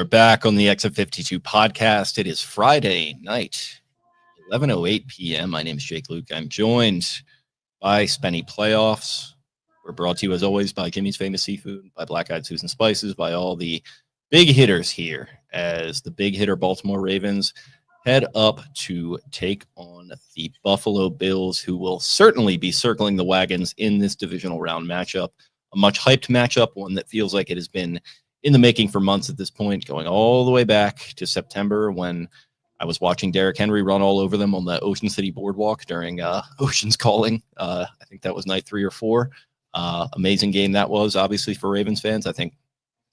are back on the X52 podcast. It is Friday night, 11:08 p.m. My name is Jake Louque. I'm joined by Spenny Playoffs. We're brought to you, as always, by Kimmy's Famous Seafood, by Black Eyed Susan Spices, by all the big hitters here, as the big hitter Baltimore Ravens head up to take on the Buffalo Bills, who will certainly be circling the wagons in this divisional round matchup. A much hyped matchup, one that feels like it has been in the making for months at this point, going all the way back to September when I was watching Derrick Henry run all over them on the Ocean City Boardwalk during Ocean's Calling. I think that was night 3 or 4. Amazing game that was, obviously, for Ravens fans. I think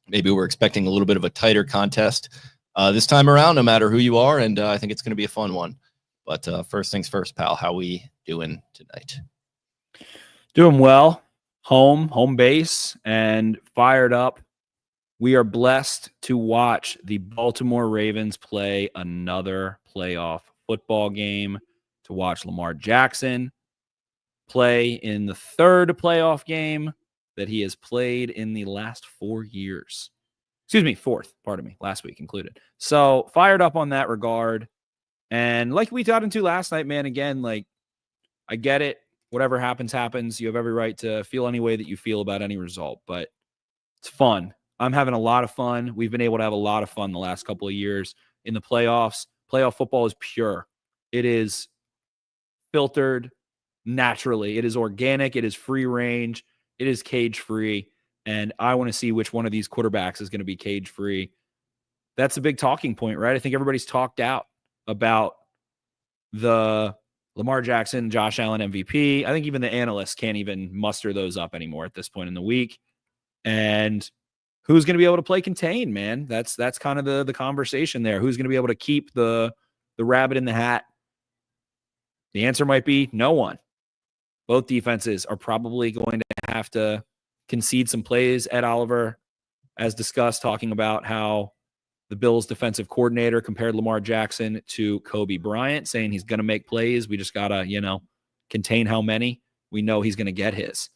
maybe we're expecting a little bit of a tighter contest this time around, no matter who you are, and I think it's going to be a fun one. But first things first, pal, how we doing tonight? Doing well. Home base, and fired up. We are blessed to watch the Baltimore Ravens play another playoff football game, to watch Lamar Jackson play in the third playoff game that he has played in the last 4 years. Excuse me, fourth, pardon me, last week included. So fired up on that regard. And like we got into last night, man, again, like, I get it. Whatever happens, happens. You have every right to feel any way that you feel about any result, but it's fun. I'm having a lot of fun. We've been able to have a lot of fun the last couple of years in the playoffs. Playoff football is pure. It is filtered naturally. It is organic. It is free range. It is cage free. And I want to see which one of these quarterbacks is going to be cage free. That's a big talking point, right? I think everybody's talked out about the Lamar Jackson, Josh Allen MVP. I think even the analysts can't even muster those up anymore at this point in the week. And who's going to be able to play contain, man? That's kind of the conversation there. Who's going to be able to keep the rabbit in the hat? The answer might be no one. Both defenses are probably going to have to concede some plays. Ed Oliver, as discussed, talking about how the Bills defensive coordinator compared Lamar Jackson to Kobe Bryant, saying he's going to make plays. We just got to, contain how many. We know he's going to get his.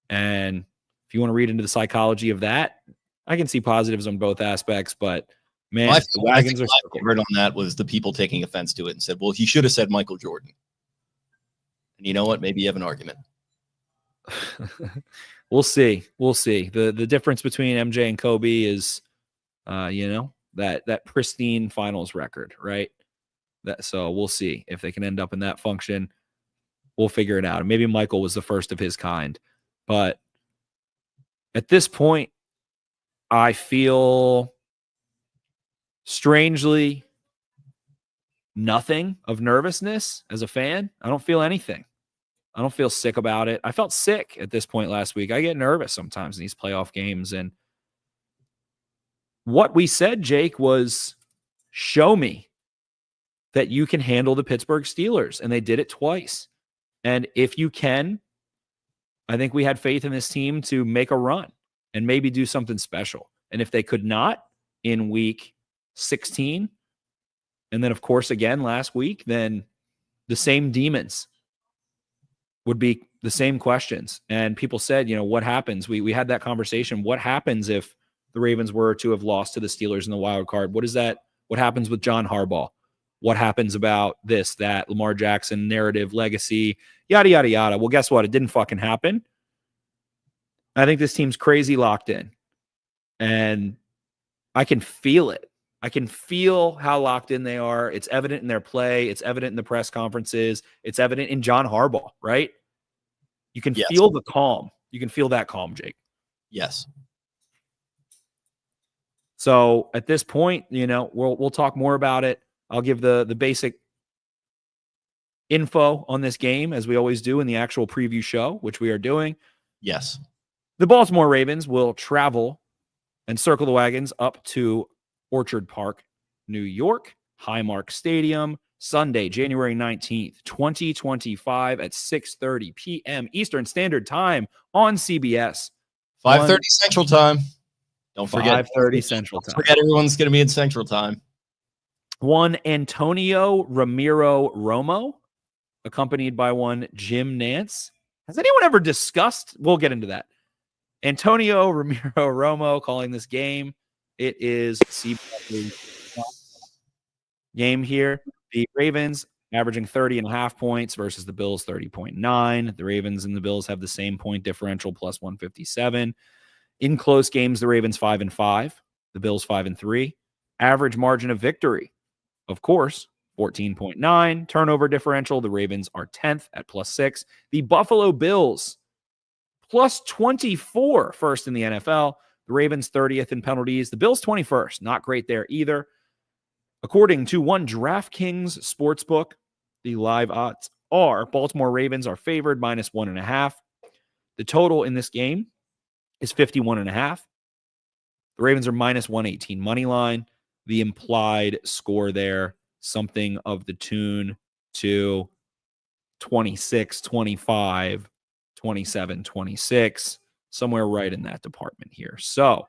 And if you want to read into the psychology of that, I can see positives on both aspects, but man, the wagons are I heard on that was the people taking offense to it and said, well, he should have said Michael Jordan. And you know what? Maybe you have an argument. We'll see. The difference between MJ and Kobe is, that pristine finals record, right? So we'll see if they can end up in that function. We'll figure it out. And maybe Michael was the first of his kind. But at this point, I feel strangely nothing of nervousness as a fan. I don't feel anything. I don't feel sick about it. I felt sick at this point last week. I get nervous sometimes in these playoff games. And what we said, Jake, was show me that you can handle the Pittsburgh Steelers. And they did it twice. And if you can, I think we had faith in this team to make a run and maybe do something special. And if they could not in week 16, and then, of course, again last week, then the same demons would be the same questions. And people said, what happens? We had that conversation. What happens if the Ravens were to have lost to the Steelers in the wild card? What happens with John Harbaugh? What happens about this, that, Lamar Jackson narrative, legacy, yada, yada, yada. Well, guess what? It didn't fucking happen. I think this team's crazy locked in. And I can feel it. I can feel how locked in they are. It's evident in their play. It's evident in the press conferences. It's evident in John Harbaugh, right? You can feel the calm. You can feel that calm, Jake. Yes. So at this point, we'll talk more about it. I'll give the basic info on this game, as we always do in the actual preview show, which we are doing. Yes. The Baltimore Ravens will travel and circle the wagons up to Orchard Park, New York, Highmark Stadium, Sunday, January 19th, 2025 at 6:30 p.m. Eastern Standard Time on CBS. 5:30 Central Time. Don't forget. 5:30 Central Time. Don't forget everyone's going to be in Central Time. One Antonio Ramiro Romo, accompanied by one Jim Nance. Has anyone ever discussed? We'll get into that. Antonio Ramiro Romo calling this game. It is game here. The Ravens averaging 30.5 points versus the Bills 30.9. The Ravens and the Bills have the same point differential, plus 157. In close games, the Ravens 5-5, the Bills 5-3. Average margin of victory, of course, 14.9. Turnover differential, the Ravens are 10th at plus 6. The Buffalo Bills plus 24, first in the NFL. The Ravens 30th in penalties. The Bills 21st. Not great there either. According to one DraftKings sportsbook, the live odds are Baltimore Ravens are favored minus 1.5. The total in this game is 51.5. The Ravens are minus 118 money line. The implied score there, something of the tune to 26, 25, 27, 26, somewhere right in that department here. So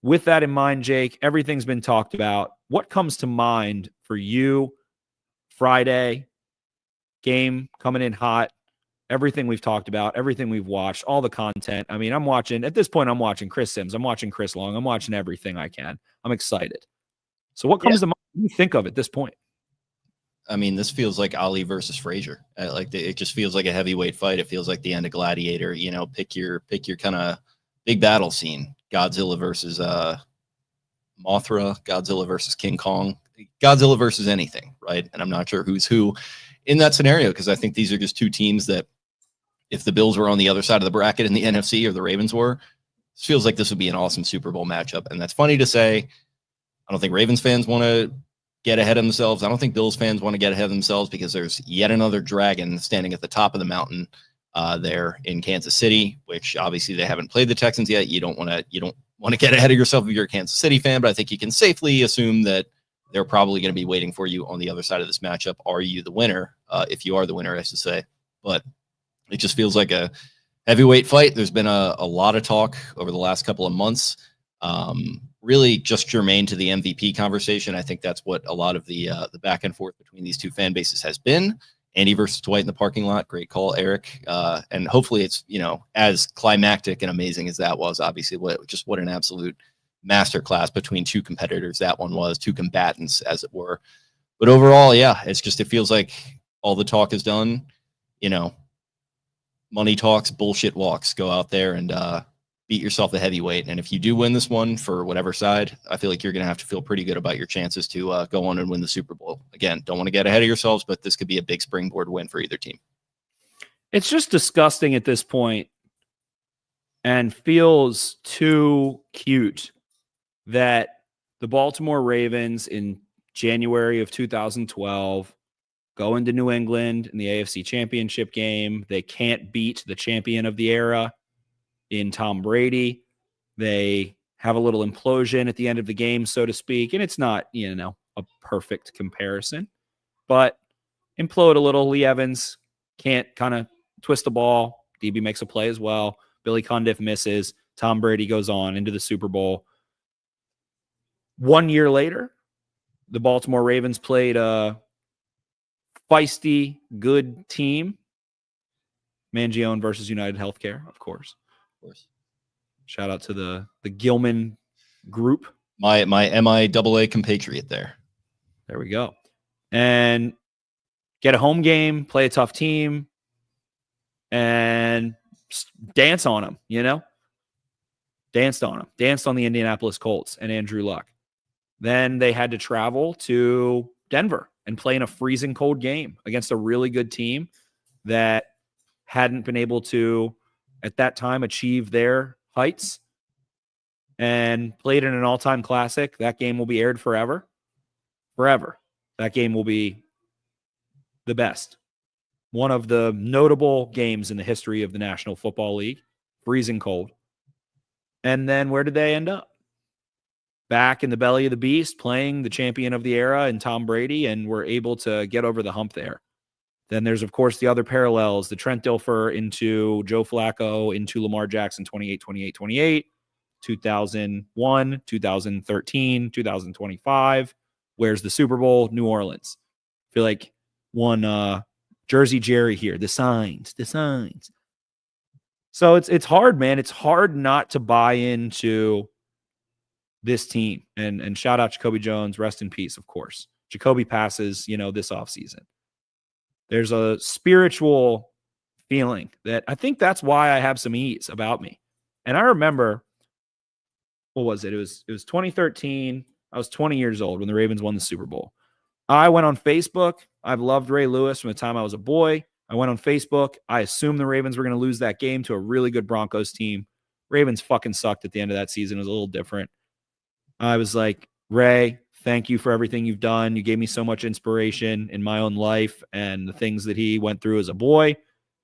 with that in mind, Jake, everything's been talked about. What comes to mind for you? Friday, game coming in hot. Everything we've talked about, everything we've watched, all the content. I mean, at this point, I'm watching Chris Sims. I'm watching Chris Long. I'm watching everything I can. I'm excited. So what comes to mind when you think of at this point? I mean, this feels like Ali versus Frazier. It just feels like a heavyweight fight. It feels like the end of Gladiator. You know, pick your kind of big battle scene. Godzilla versus Mothra. Godzilla versus King Kong. Godzilla versus anything, right? And I'm not sure who's who in that scenario, because I think these are just two teams that, if the Bills were on the other side of the bracket in the NFC, or the Ravens were, it feels like this would be an awesome Super Bowl matchup. And that's funny to say. I don't think Ravens fans want to get ahead of themselves. I don't think Bills fans want to get ahead of themselves, because there's yet another dragon standing at the top of the mountain there in Kansas City, which obviously they haven't played the Texans yet. You don't want to get ahead of yourself if you're a Kansas City fan, but I think you can safely assume that they're probably going to be waiting for you on the other side of this matchup. Are you the winner? If you are the winner, I should say. But it just feels like a heavyweight fight. There's been a lot of talk over the last couple of months. Really just germane to the MVP conversation. I think that's what a lot of the back and forth between these two fan bases has been. Andy versus Dwight in the parking lot. Great call, Eric. And hopefully it's, as climactic and amazing as that was. Obviously, what an absolute masterclass between two competitors that one was, two combatants, as it were. But overall, yeah, it feels like all the talk is done. Money talks, bullshit walks. Go out there and beat yourself a heavyweight. And if you do win this one, for whatever side, I feel like you're going to have to feel pretty good about your chances to go on and win the Super Bowl. Again, don't want to get ahead of yourselves, but this could be a big springboard win for either team. It's just disgusting at this point and feels too cute that the Baltimore Ravens in January of 2012 go into New England in the AFC Championship game. They can't beat the champion of the era in Tom Brady. They have a little implosion at the end of the game, so to speak. And it's not, a perfect comparison, but implode a little. Lee Evans can't kind of twist the ball. DB makes a play as well. Billy Cundiff misses. Tom Brady goes on into the Super Bowl. 1 year later, the Baltimore Ravens played a feisty, good team. Mangione versus United Healthcare, of course. Shout out to the Gilman group. My MIAA compatriot there. There we go. And get a home game, play a tough team, and dance on them, Danced on them. Danced on the Indianapolis Colts and Andrew Luck. Then they had to travel to Denver and play in a freezing cold game against a really good team that hadn't been able to, at that time, achieve their heights, and played in an all-time classic. That game will be aired forever. Forever. That game will be the best. One of the notable games in the history of the National Football League. Freezing cold. And then where did they end up? Back in the belly of the beast, playing the champion of the era and Tom Brady, and were able to get over the hump there. Then there's, of course, the other parallels, the Trent Dilfer into Joe Flacco into Lamar Jackson 28, 2001, 2013, 2025. Where's the Super Bowl? New Orleans. I feel like one Jersey Jerry here. The signs. So it's hard, man. It's hard not to buy into this team. And shout out Jacoby Jones, rest in peace, of course. Jacoby passes, this offseason. There's a spiritual feeling that I think that's why I have some ease about me. And I remember, what was it? It was 2013. I was 20 years old when the Ravens won the Super Bowl. I went on Facebook. I've loved Ray Lewis from the time I was a boy. I went on Facebook. I assumed the Ravens were going to lose that game to a really good Broncos team. Ravens fucking sucked at the end of that season. It was a little different. I was like, Ray, thank you for everything you've done. You gave me so much inspiration in my own life and the things that he went through as a boy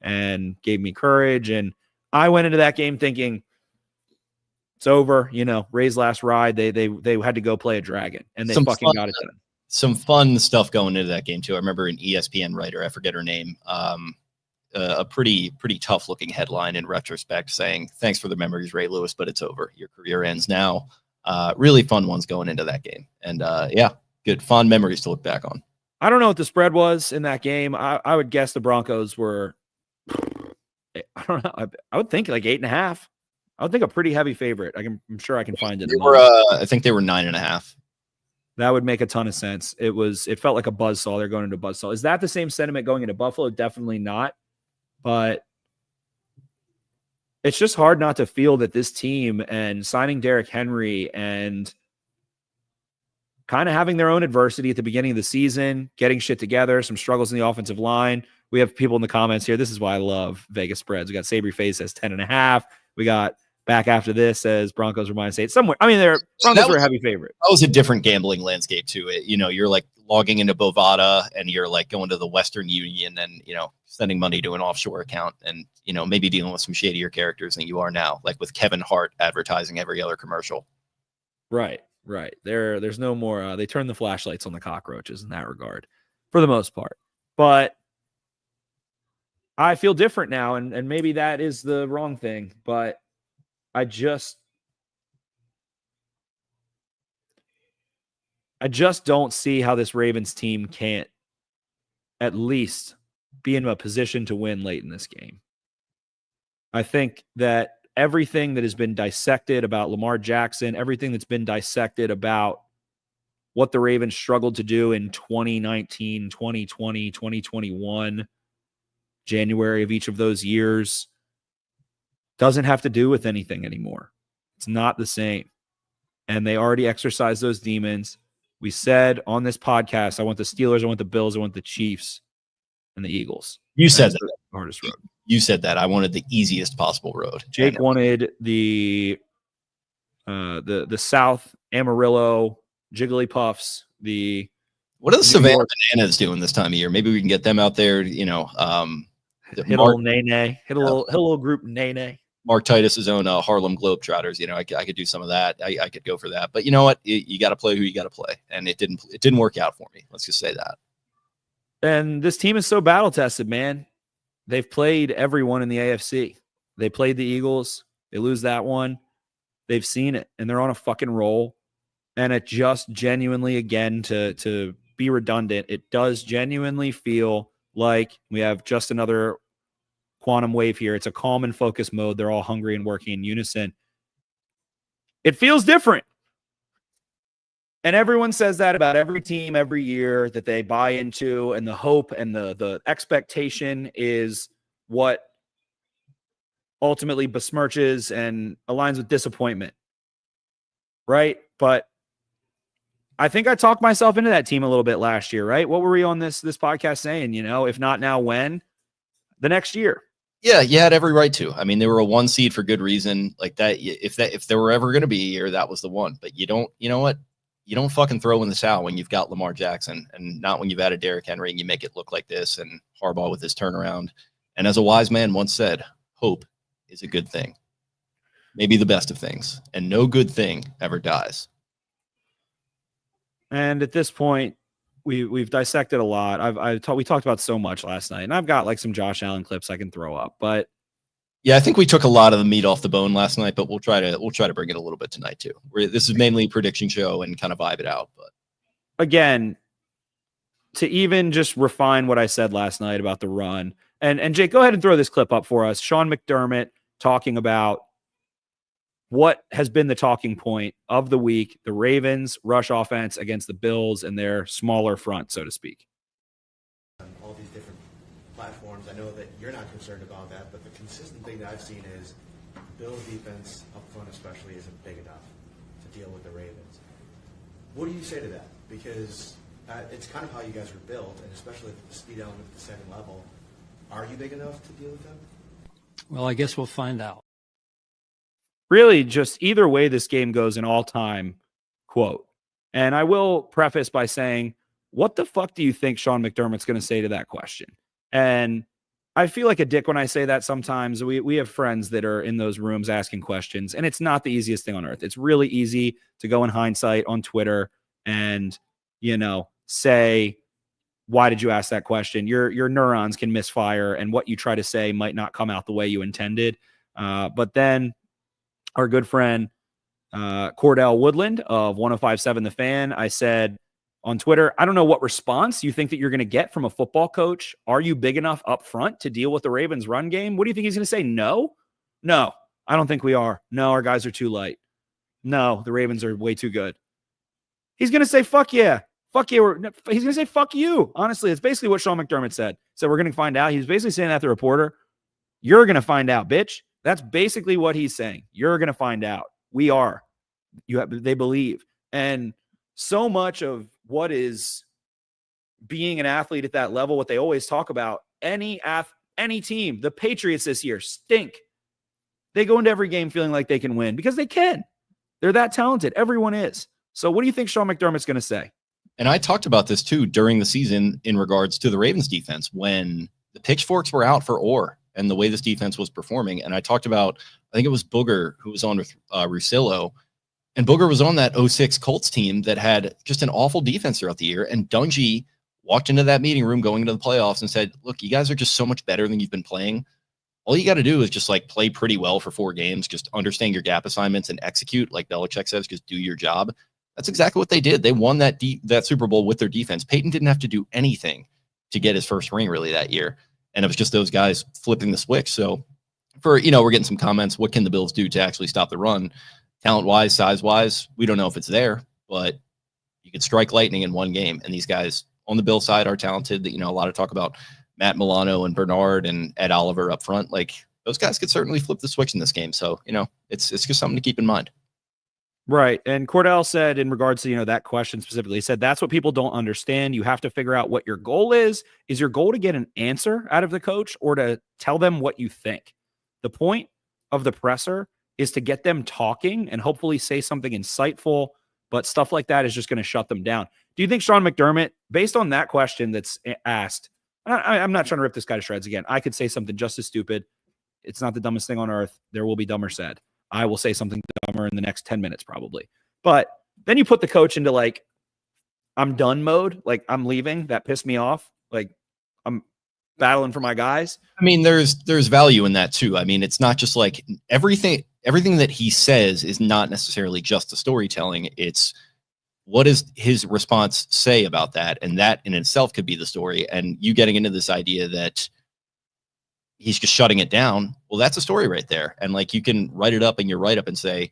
and gave me courage. And I went into that game thinking, it's over. Ray's last ride. They had to go play a dragon, and they fucking got it done. Some fun stuff going into that game too. I remember an ESPN writer, I forget her name, a pretty tough looking headline in retrospect saying, "Thanks for the memories, Ray Lewis, but it's over. Your career ends now." Really fun ones going into that game, and good fond memories to look back on. I don't know what the spread was in that game. I would guess the Broncos were, I don't know. I would think like 8.5. I would think a pretty heavy favorite. I'm sure I can find it. I think they were 9.5. That would make a ton of sense. It felt like a buzzsaw. They're going into a buzzsaw. Is that the same sentiment going into Buffalo? Definitely not. But it's just hard not to feel that this team and signing Derrick Henry and kind of having their own adversity at the beginning of the season, getting shit together, some struggles in the offensive line. We have people in the comments here. This is why I love Vegas spreads. We got Sabry Face as 10.5. We got Back After This says Broncos were -8 somewhere. I mean, Broncos were a heavy favorite. That was a different gambling landscape to it. You're like logging into Bovada and you're like going to the Western Union and, sending money to an offshore account and, maybe dealing with some shadier characters than you are now, like with Kevin Hart advertising every other commercial. Right. There's no more. They turn the flashlights on the cockroaches in that regard for the most part. But I feel different now. And maybe that is the wrong thing, but I just don't see how this Ravens team can't at least be in a position to win late in this game. I think that everything that has been dissected about Lamar Jackson, everything that's been dissected about what the Ravens struggled to do in 2019, 2020, 2021, January of each of those years, doesn't have to do with anything anymore. It's not the same. And they already exercised those demons. We said on this podcast, I want the Steelers, I want the Bills, I want the Chiefs, and the Eagles. You said that. The hardest road. You said that. I wanted the easiest possible road. Jake wanted the South Amarillo Jigglypuffs. What are the Savannah Bananas doing this time of year? Maybe we can get them out there. Hit a little nay. Hit a little group nay. Mark Titus's own Harlem Globetrotters. I could do some of that. I could go for that. But you know what? You got to play who you got to play, and it didn't work out for me. Let's just say that. And this team is so battle tested, man. They've played everyone in the AFC. They played the Eagles. They lose that one. They've seen it, and they're on a fucking roll. And it just genuinely, again, to be redundant, it does genuinely feel like we have just another quantum wave here. It's a calm and focused mode. They're all hungry and working in unison. It feels different. And everyone says that about every team every year that they buy into, and the hope and the expectation is what ultimately besmirches and aligns with disappointment. Right? But I think I talked myself into that team a little bit last year, right? What were we on this podcast saying? If not now, when? The next year. Yeah, you had every right to. I mean, they were a 1 seed for good reason. Like that, if there were ever going to be a year, that was the one. But you know what? You don't fucking throw in the towel when you've got Lamar Jackson, and not when you've added Derrick Henry and you make it look like this, and Harbaugh with his turnaround. And as a wise man once said, hope is a good thing. Maybe the best of things. And no good thing ever dies. And at this point, we've dissected a lot. We talked about so much last night, and I've got like some Josh Allen clips I can throw up. But yeah, I think we took a lot of the meat off the bone last night, but we'll try to bring it a little bit tonight too. This is mainly a prediction show and kind of vibe it out. But again, to even just refine what I said last night about the run, and Jake, go ahead and throw this clip up for us. Sean McDermott talking about what has been the talking point of the week? The Ravens rush offense against the Bills and their smaller front, so to speak. All these different platforms. I know that you're not concerned about that, but the consistent thing that I've seen is Bills defense up front especially isn't big enough to deal with the Ravens. What do you say to that? Because it's kind of how you guys were built, and especially with the speed element at the second level. Are you big enough to deal with them? Well, I guess we'll find out. Really, just either way this game goes, an all-time quote. And I will preface by saying, what the fuck do you think Sean McDermott's going to say to that question? And I feel like a dick when I say that sometimes. We have friends that are in those rooms asking questions, and it's not the easiest thing on earth. It's really easy to go in hindsight on Twitter and, say, why did you ask that question? Your neurons can misfire, and what you try to say might not come out the way you intended. But then our good friend Cordell Woodland of 105.7 The Fan, I said on Twitter, I don't know what response you think that you're going to get from a football coach. Are you big enough up front to deal with the Ravens run game? What do you think he's going to say? No, I don't think we are. No, our guys are too light. No, the Ravens are way too good. He's going to say, fuck yeah. Fuck yeah. He's going to say, fuck you. Honestly, it's basically what Sean McDermott said. So we're going to find out. He's basically saying that to the reporter. You're going to find out, bitch. That's basically what he's saying. You're going to find out. We are. They believe. And so much of what is being an athlete at that level, what they always talk about, any team, the Patriots this year stink. They go into every game feeling like they can win because they can. They're that talented. Everyone is. So what do you think Sean McDermott's going to say? And I talked about this too during the season in regards to the Ravens defense when the pitchforks were out for Orr and the way this defense was performing. And I talked about, I think it was Booger who was on with Russillo, and Booger was on that 06 Colts team that had just an awful defense throughout the year. And Dungy walked into that meeting room going into the playoffs and said, look, you guys are just so much better than you've been playing. All you got to do is just play pretty well for 4 games, just understand your gap assignments and execute, like Belichick says, just do your job. That's exactly what they did. They won that Super Bowl with their defense. Peyton didn't have to do anything to get his first ring really that year. And it was just those guys flipping the switch. So we're getting some comments. What can the Bills do to actually stop the run? Talent-wise, size-wise, we don't know if it's there, but you could strike lightning in one game. And these guys on the Bill side are talented. That, a lot of talk about Matt Milano and Bernard and Ed Oliver up front. Those guys could certainly flip the switch in this game. So, it's just something to keep in mind. Right. And Cordell said in regards to, that question specifically, he said, that's what people don't understand. You have to figure out what your goal is. Is your goal to get an answer out of the coach or to tell them what you think? The point of the presser is to get them talking and hopefully say something insightful, but stuff like that is just going to shut them down. Do you think Sean McDermott, based on that question that's asked, I'm not trying to rip this guy to shreds again. I could say something just as stupid. It's not the dumbest thing on earth. There will be dumber said. I will say something dumber in the next 10 minutes probably. But then you put the coach into I'm done mode. I'm leaving. That pissed me off. I'm battling for my guys. I mean, there's value in that too. I mean, it's not just everything that he says is not necessarily just the storytelling. It's what does his response say about that? And that in itself could be the story. And you getting into this idea that he's just shutting it down. Well, that's a story right there. And you can write it up in your write-up and say,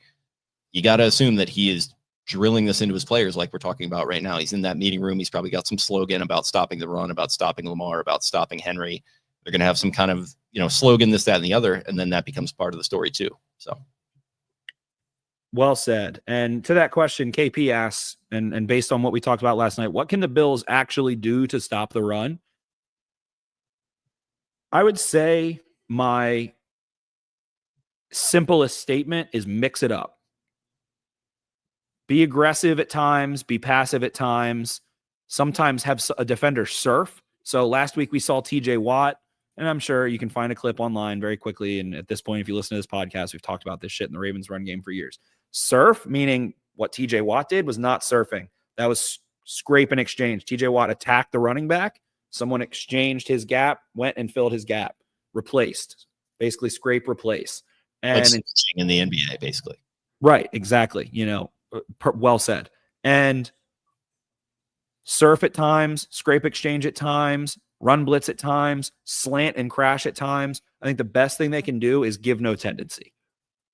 you got to assume that he is drilling this into his players like we're talking about right now. He's in that meeting room. He's probably got some slogan about stopping the run, about stopping Lamar, about stopping Henry. They're going to have some kind of, slogan, this, that, and the other. And then that becomes part of the story too. So. Well said. And to that question, KP asks, and based on what we talked about last night, what can the Bills actually do to stop the run? I would say my simplest statement is mix it up. Be aggressive at times, be passive at times, sometimes have a defender surf. So last week we saw TJ Watt, and I'm sure you can find a clip online very quickly. And at this point, if you listen to this podcast, we've talked about this shit in the Ravens run game for years. Surf, meaning what TJ Watt did was not surfing. That was scrape and exchange. TJ Watt attacked the running back. Someone exchanged his gap, went and filled his gap, replaced, basically scrape, replace. And in the NBA, basically. Right. Exactly. Well said. And surf at times, scrape exchange at times, run blitz at times, slant and crash at times. I think the best thing they can do is give no tendency.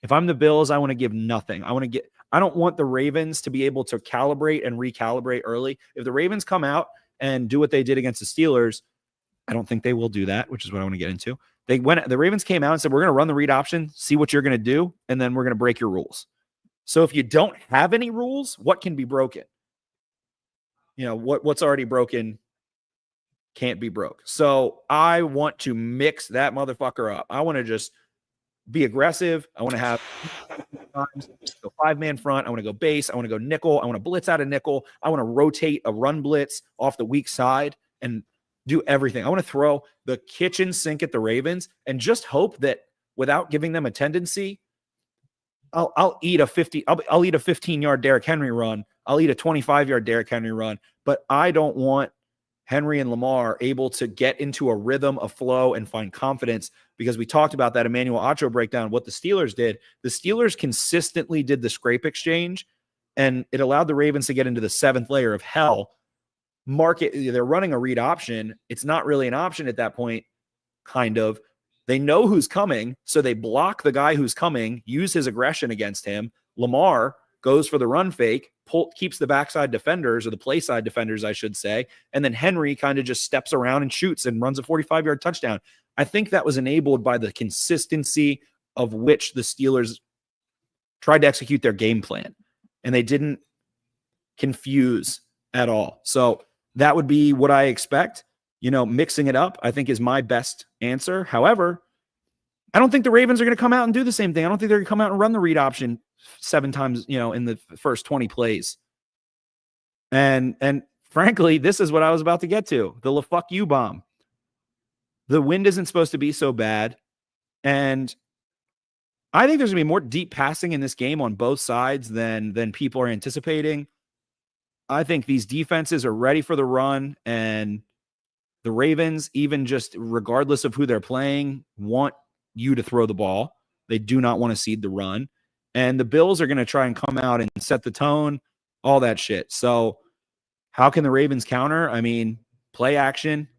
If I'm the Bills, I want to give nothing. I don't want the Ravens to be able to calibrate and recalibrate early. If the Ravens come out and do what they did against the Steelers, I don't think they will do that, which is what I want to get into. The Ravens came out and said, we're going to run the read option, see what you're going to do, and then we're going to break your rules. So if you don't have any rules, what can be broken? What's already broken can't be broke. So I want to mix that motherfucker up. I want to just be aggressive. I want to have go 5-man front. I want to go base. I want to go nickel. I want to blitz out of nickel. I want to rotate a run blitz off the weak side and do everything. I want to throw the kitchen sink at the Ravens and just hope that without giving them a tendency, I'll eat a 15-yard Derrick Henry run. I'll eat a 25-yard Derrick Henry run, but I don't want Henry and Lamar able to get into a rhythm, a flow, and find confidence, because we talked about that Emmanuel Acho breakdown, what the Steelers did. The Steelers consistently did the scrape exchange, and it allowed the Ravens to get into the 7th layer of hell. They're running a read option. It's not really an option at that point, kind of. They know who's coming, so they block the guy who's coming, use his aggression against him. Lamar goes for the run fake, keeps the backside defenders, or the play side defenders, I should say, and then Henry kind of just steps around and shoots and runs a 45-yard touchdown. I think that was enabled by the consistency of which the Steelers tried to execute their game plan, and they didn't confuse at all. So that would be what I expect. Mixing it up, I think, is my best answer. However, I don't think the Ravens are going to come out and do the same thing. I don't think they're going to come out and run the read option 7 times, in the first 20 plays. And frankly, this is what I was about to get to. The fuck you bomb. The wind isn't supposed to be so bad. And I think there's going to be more deep passing in this game on both sides than people are anticipating. I think these defenses are ready for the run, and the Ravens, even just regardless of who they're playing, want you to throw the ball. They do not want to cede the run. And the Bills are going to try and come out and set the tone, all that shit. So how can the Ravens counter? I mean, play action.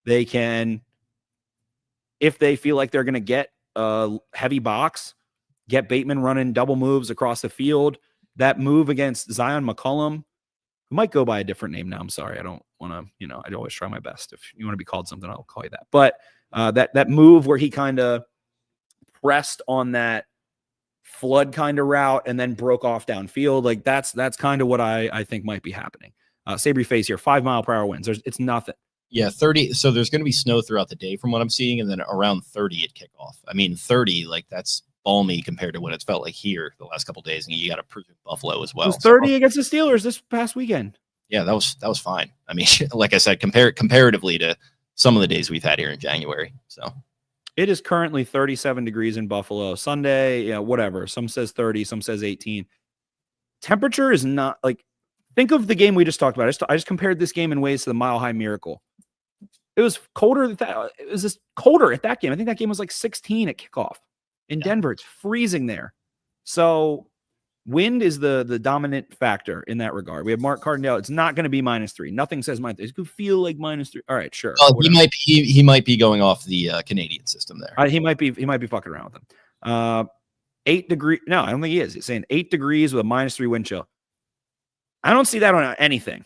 They can, if they feel like they're going to get a heavy box, get Bateman running double moves across the field. That move against Zion McCollum, who might go by a different name now. I'm sorry. I don't want to, I'd always try my best. If you want to be called something, I'll call you that. But that move where he kind of pressed on that flood kind of route and then broke off downfield, like that's kind of what I think might be happening. Sabry Face here, 5 mile per hour winds. It's nothing. Yeah, 30. So there's going to be snow throughout the day from what I'm seeing, and then around 30 at kickoff. I mean, 30, like that's balmy compared to what it's felt like here the last couple of days, and you got to prove Buffalo as well. It was 30 against the Steelers this past weekend. Yeah, that was fine. I mean, like I said, comparatively to some of the days we've had here in January. So it is currently 37 degrees in Buffalo. Sunday, whatever. Some says 30, some says 18. Temperature is not like, think of the game we just talked about. I just compared this game in ways to the Mile High Miracle. It was colder. It was just colder at that game. I think that game was like 16 at kickoff in Denver. It's freezing there. So wind is the dominant factor in that regard. We have Mark Cardinale. It's not going to be -3. Nothing says -3. It could feel like -3. All right, sure. He might be going off the Canadian system there. He might be fucking around with them. 8 degrees. No, I don't think he is. He's saying 8 degrees with a -3 wind chill. I don't see that on anything.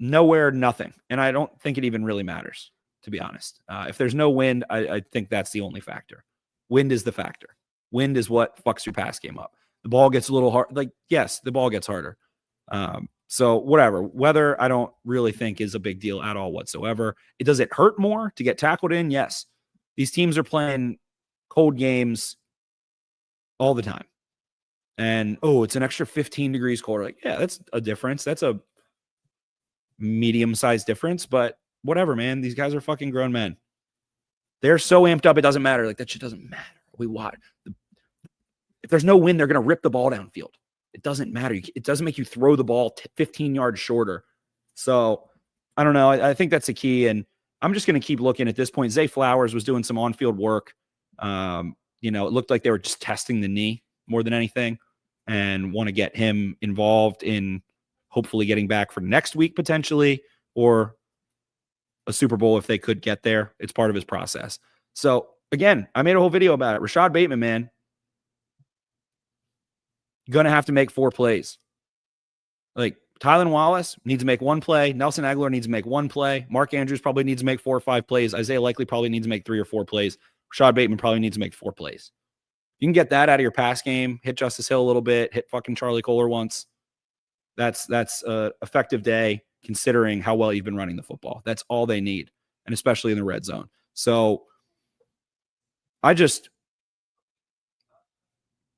Nowhere, nothing. And I don't think it even really matters, to be honest. If there's no wind, I think that's the only factor. Wind is the factor. Wind is what fucks your pass game up. The ball gets a little hard. Like, yes, the ball gets harder. So whatever. Weather, I don't really think is a big deal at all whatsoever. Does it hurt more to get tackled in? Yes. These teams are playing cold games all the time. And, it's an extra 15 degrees colder. Like, yeah, that's a difference. That's a medium-sized difference, but whatever, man. These guys are fucking grown men. They're so amped up, it doesn't matter. Like, that shit doesn't matter. We watch. If there's no wind, they're going to rip the ball downfield. It doesn't matter. It doesn't make you throw the ball 15 yards shorter. So, I don't know. I think that's the key, and I'm just going to keep looking at this point. Zay Flowers was doing some on-field work. It looked like they were just testing the knee more than anything and want to get him involved in hopefully getting back for next week potentially, or a Super Bowl if they could get there. It's part of his process. So again, I made a whole video about it. Rashad Bateman, man, going to have to make 4 plays. Like Tylan Wallace needs to make 1 play. Nelson Aguilar needs to make 1 play. Mark Andrews probably needs to make 4 or 5 plays. Isaiah Likely probably needs to make 3 or 4 plays. Rashad Bateman probably needs to make 4 plays. You can get that out of your pass game, hit Justice Hill a little bit, hit fucking Charlie Kohler once. That's a effective day considering how well you've been running the football. That's all they need, and especially in the red zone. So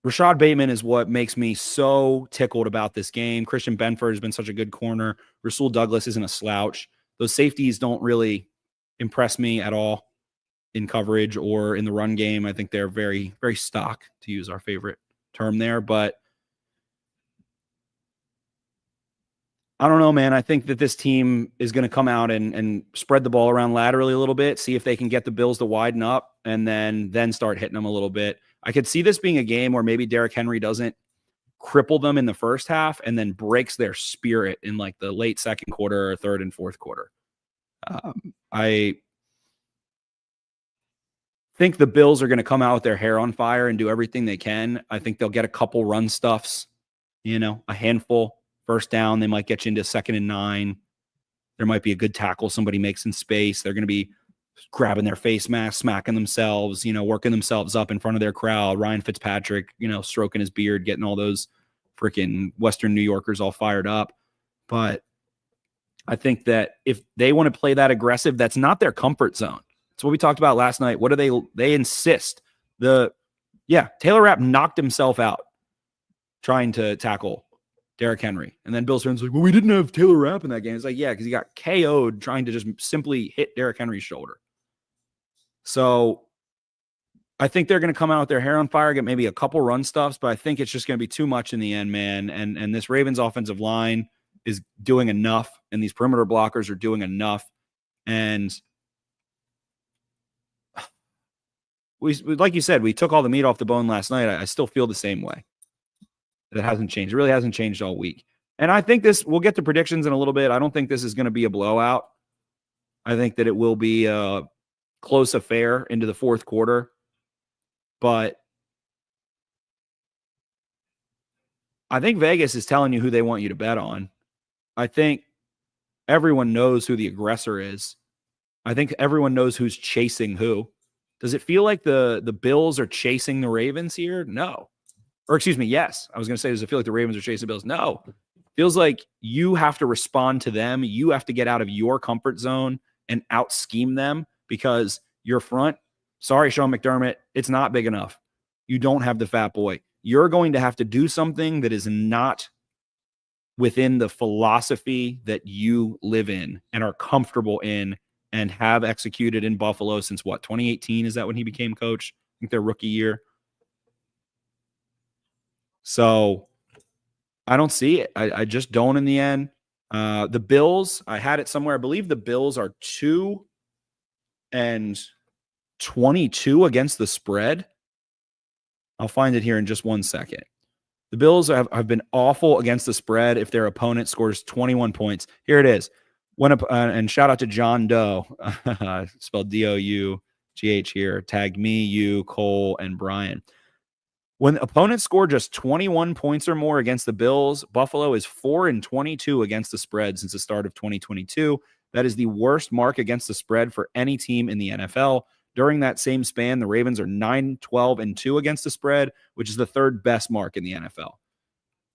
Rashad Bateman is what makes me so tickled about this game. Christian Benford has been such a good corner. Rasul Douglas isn't a slouch. Those safeties don't really impress me at all in coverage or in the run game. I think they're very, very stock, to use our favorite term there. But I don't know, man. I think that this team is going to come out and spread the ball around laterally a little bit, see if they can get the Bills to widen up, and then start hitting them a little bit. I could see this being a game where maybe Derrick Henry doesn't cripple them in the first half and then breaks their spirit in like the late second quarter or third and fourth quarter. I think the Bills are going to come out with their hair on fire and do everything they can. I think they'll get a couple run stuffs, a handful. First down, they might get you into 2nd and 9. There might be a good tackle somebody makes in space. They're going to be grabbing their face mask, smacking themselves, working themselves up in front of their crowd. Ryan Fitzpatrick, stroking his beard, getting all those freaking Western New Yorkers all fired up. But I think that if they want to play that aggressive, that's not their comfort zone. That's what we talked about last night. What do they insist? Taylor Rapp knocked himself out trying to tackle Derrick Henry. And then Bills fans like, well, we didn't have Taylor Rapp in that game. It's like, yeah, because he got KO'd trying to just simply hit Derrick Henry's shoulder. So I think they're going to come out with their hair on fire, get maybe a couple run stuffs, but I think it's just going to be too much in the end, man. And this Ravens offensive line is doing enough, and these perimeter blockers are doing enough. And we like you said, we took all the meat off the bone last night. I still feel the same way. That hasn't changed. It really hasn't changed all week. And I think we'll get to predictions in a little bit. I don't think this is going to be a blowout. I think that it will be a close affair into the fourth quarter. But I think Vegas is telling you who they want you to bet on. I think everyone knows who the aggressor is. I think everyone knows who's chasing who. Does it feel like the Bills are chasing the Ravens here? No. Or excuse me, yes. I was going to say, does it feel like the Ravens are chasing the Bills? No. Feels like you have to respond to them. You have to get out of your comfort zone and out-scheme them because your front, sorry, Sean McDermott, it's not big enough. You don't have the fat boy. You're going to have to do something that is not within the philosophy that you live in and are comfortable in and have executed in Buffalo since what, 2018? Is that when he became coach? I think their rookie year. So I don't see it. I just don't in the end. The Bills, I had it somewhere. I believe the Bills are 2-22 against the spread. I'll find it here in just 1 second. The Bills have been awful against the spread if their opponent scores 21 points. Here it is. And shout out to John Doe, spelled D-O-U-G-H here. Tagged me, you, Cole, and Brian. When opponents score just 21 points or more against the Bills, Buffalo is 4-22 against the spread since the start of 2022. That is the worst mark against the spread for any team in the NFL. During that same span, the Ravens are 9-12-2 against the spread, which is the third best mark in the NFL.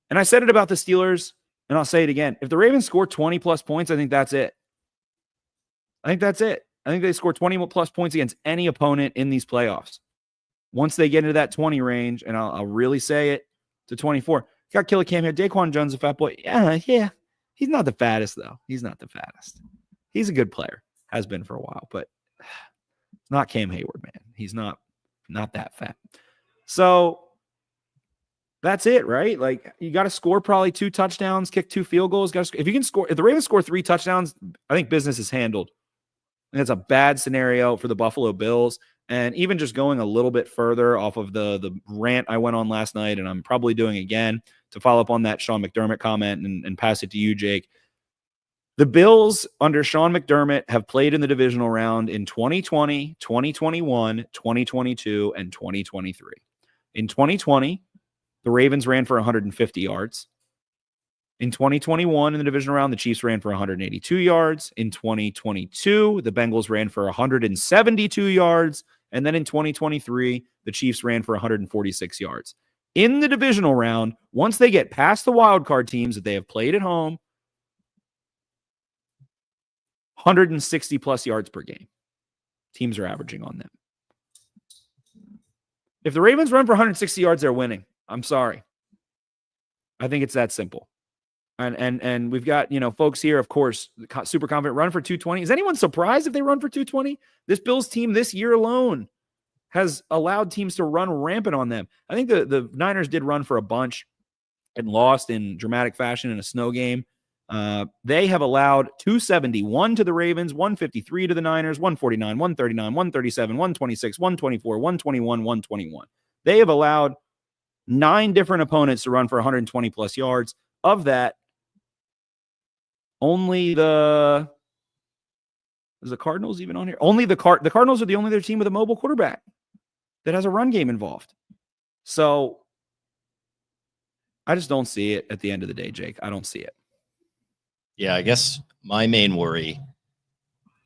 And I said it about the Steelers, and I'll say it again. If the Ravens score 20-plus points, I think that's it. I think they score 20-plus points against any opponent in these playoffs. Once they get into that 20 range, and I'll really say it, to 24. Got Killer Cam here. Daquan Jones, a fat boy. Yeah. He's not the fattest, though. He's not the fattest. He's a good player. Has been for a while, but it's not Cam Hayward, man. He's not that fat. So that's it, right? Like, you got to score probably 2 touchdowns, kick 2 field goals. If the Ravens score 3 touchdowns, I think business is handled. And it's a bad scenario for the Buffalo Bills. And even just going a little bit further off of the rant I went on last night, and I'm probably doing again to follow up on that Sean McDermott comment and pass it to you, Jake. The Bills under Sean McDermott have played in the divisional round in 2020, 2021, 2022, and 2023. In 2020, the Ravens ran for 150 yards. In 2021, in the divisional round, the Chiefs ran for 182 yards. In 2022, the Bengals ran for 172 yards. And then in 2023, the Chiefs ran for 146 yards. In the divisional round, once they get past the wildcard teams that they have played at home, 160 plus yards per game. Teams are averaging on them. If the Ravens run for 160 yards, they're winning. I'm sorry. I think it's that simple. And we've got, folks here, of course, super confident, run for 220. Is anyone surprised if they run for 220? This Bills team this year alone has allowed teams to run rampant on them. I think the Niners did run for a bunch and lost in dramatic fashion in a snow game. They have allowed 271 to the Ravens, 153 to the Niners, 149, 139, 137, 126, 124, 121, 121. They have allowed 9 different opponents to run for 120 plus yards. Of that, only is the Cardinals even on here? Only the Cardinals are the only other team with a mobile quarterback that has a run game involved. So I just don't see it at the end of the day, Jake. I don't see it. Yeah, I guess my main worry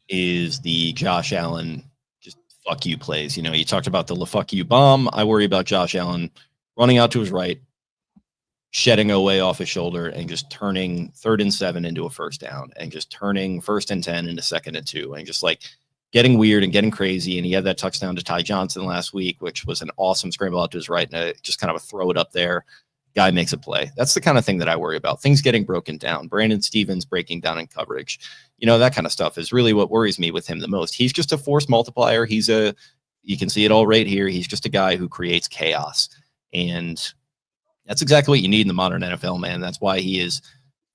is the Josh Allen just fuck you plays. You talked about the fuck you bomb. I worry about Josh Allen running out to his right, shedding away off his shoulder and just turning 3rd and 7 into a first down and just turning 1st and 10 into 2nd and 2 and just like getting weird and getting crazy. And he had that touchdown to Ty Johnson last week, which was an awesome scramble out to his right and just kind of a throw it up there. Guy makes a play. That's the kind of thing that I worry about. Things getting broken down. Brandon Stevens breaking down in coverage. That kind of stuff is really what worries me with him the most. He's just a force multiplier. You can see it all right here. He's just a guy who creates chaos. And that's exactly what you need in the modern NFL, man. That's why he is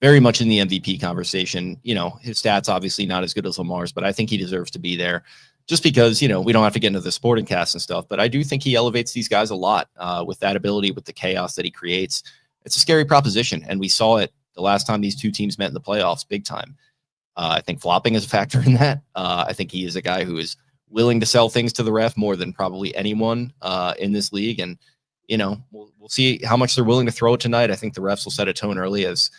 very much in the MVP conversation. His stats obviously not as good as Lamar's, but I think he deserves to be there just because, we don't have to get into the sporting cast and stuff, but I do think he elevates these guys a lot with that ability, with the chaos that he creates. It's a scary proposition, and we saw it the last time these two teams met in the playoffs big time. I think flopping is a factor in that. I think he is a guy who is willing to sell things to the ref more than probably anyone in this league, and we'll see how much they're willing to throw it tonight. I think the refs will set a tone early as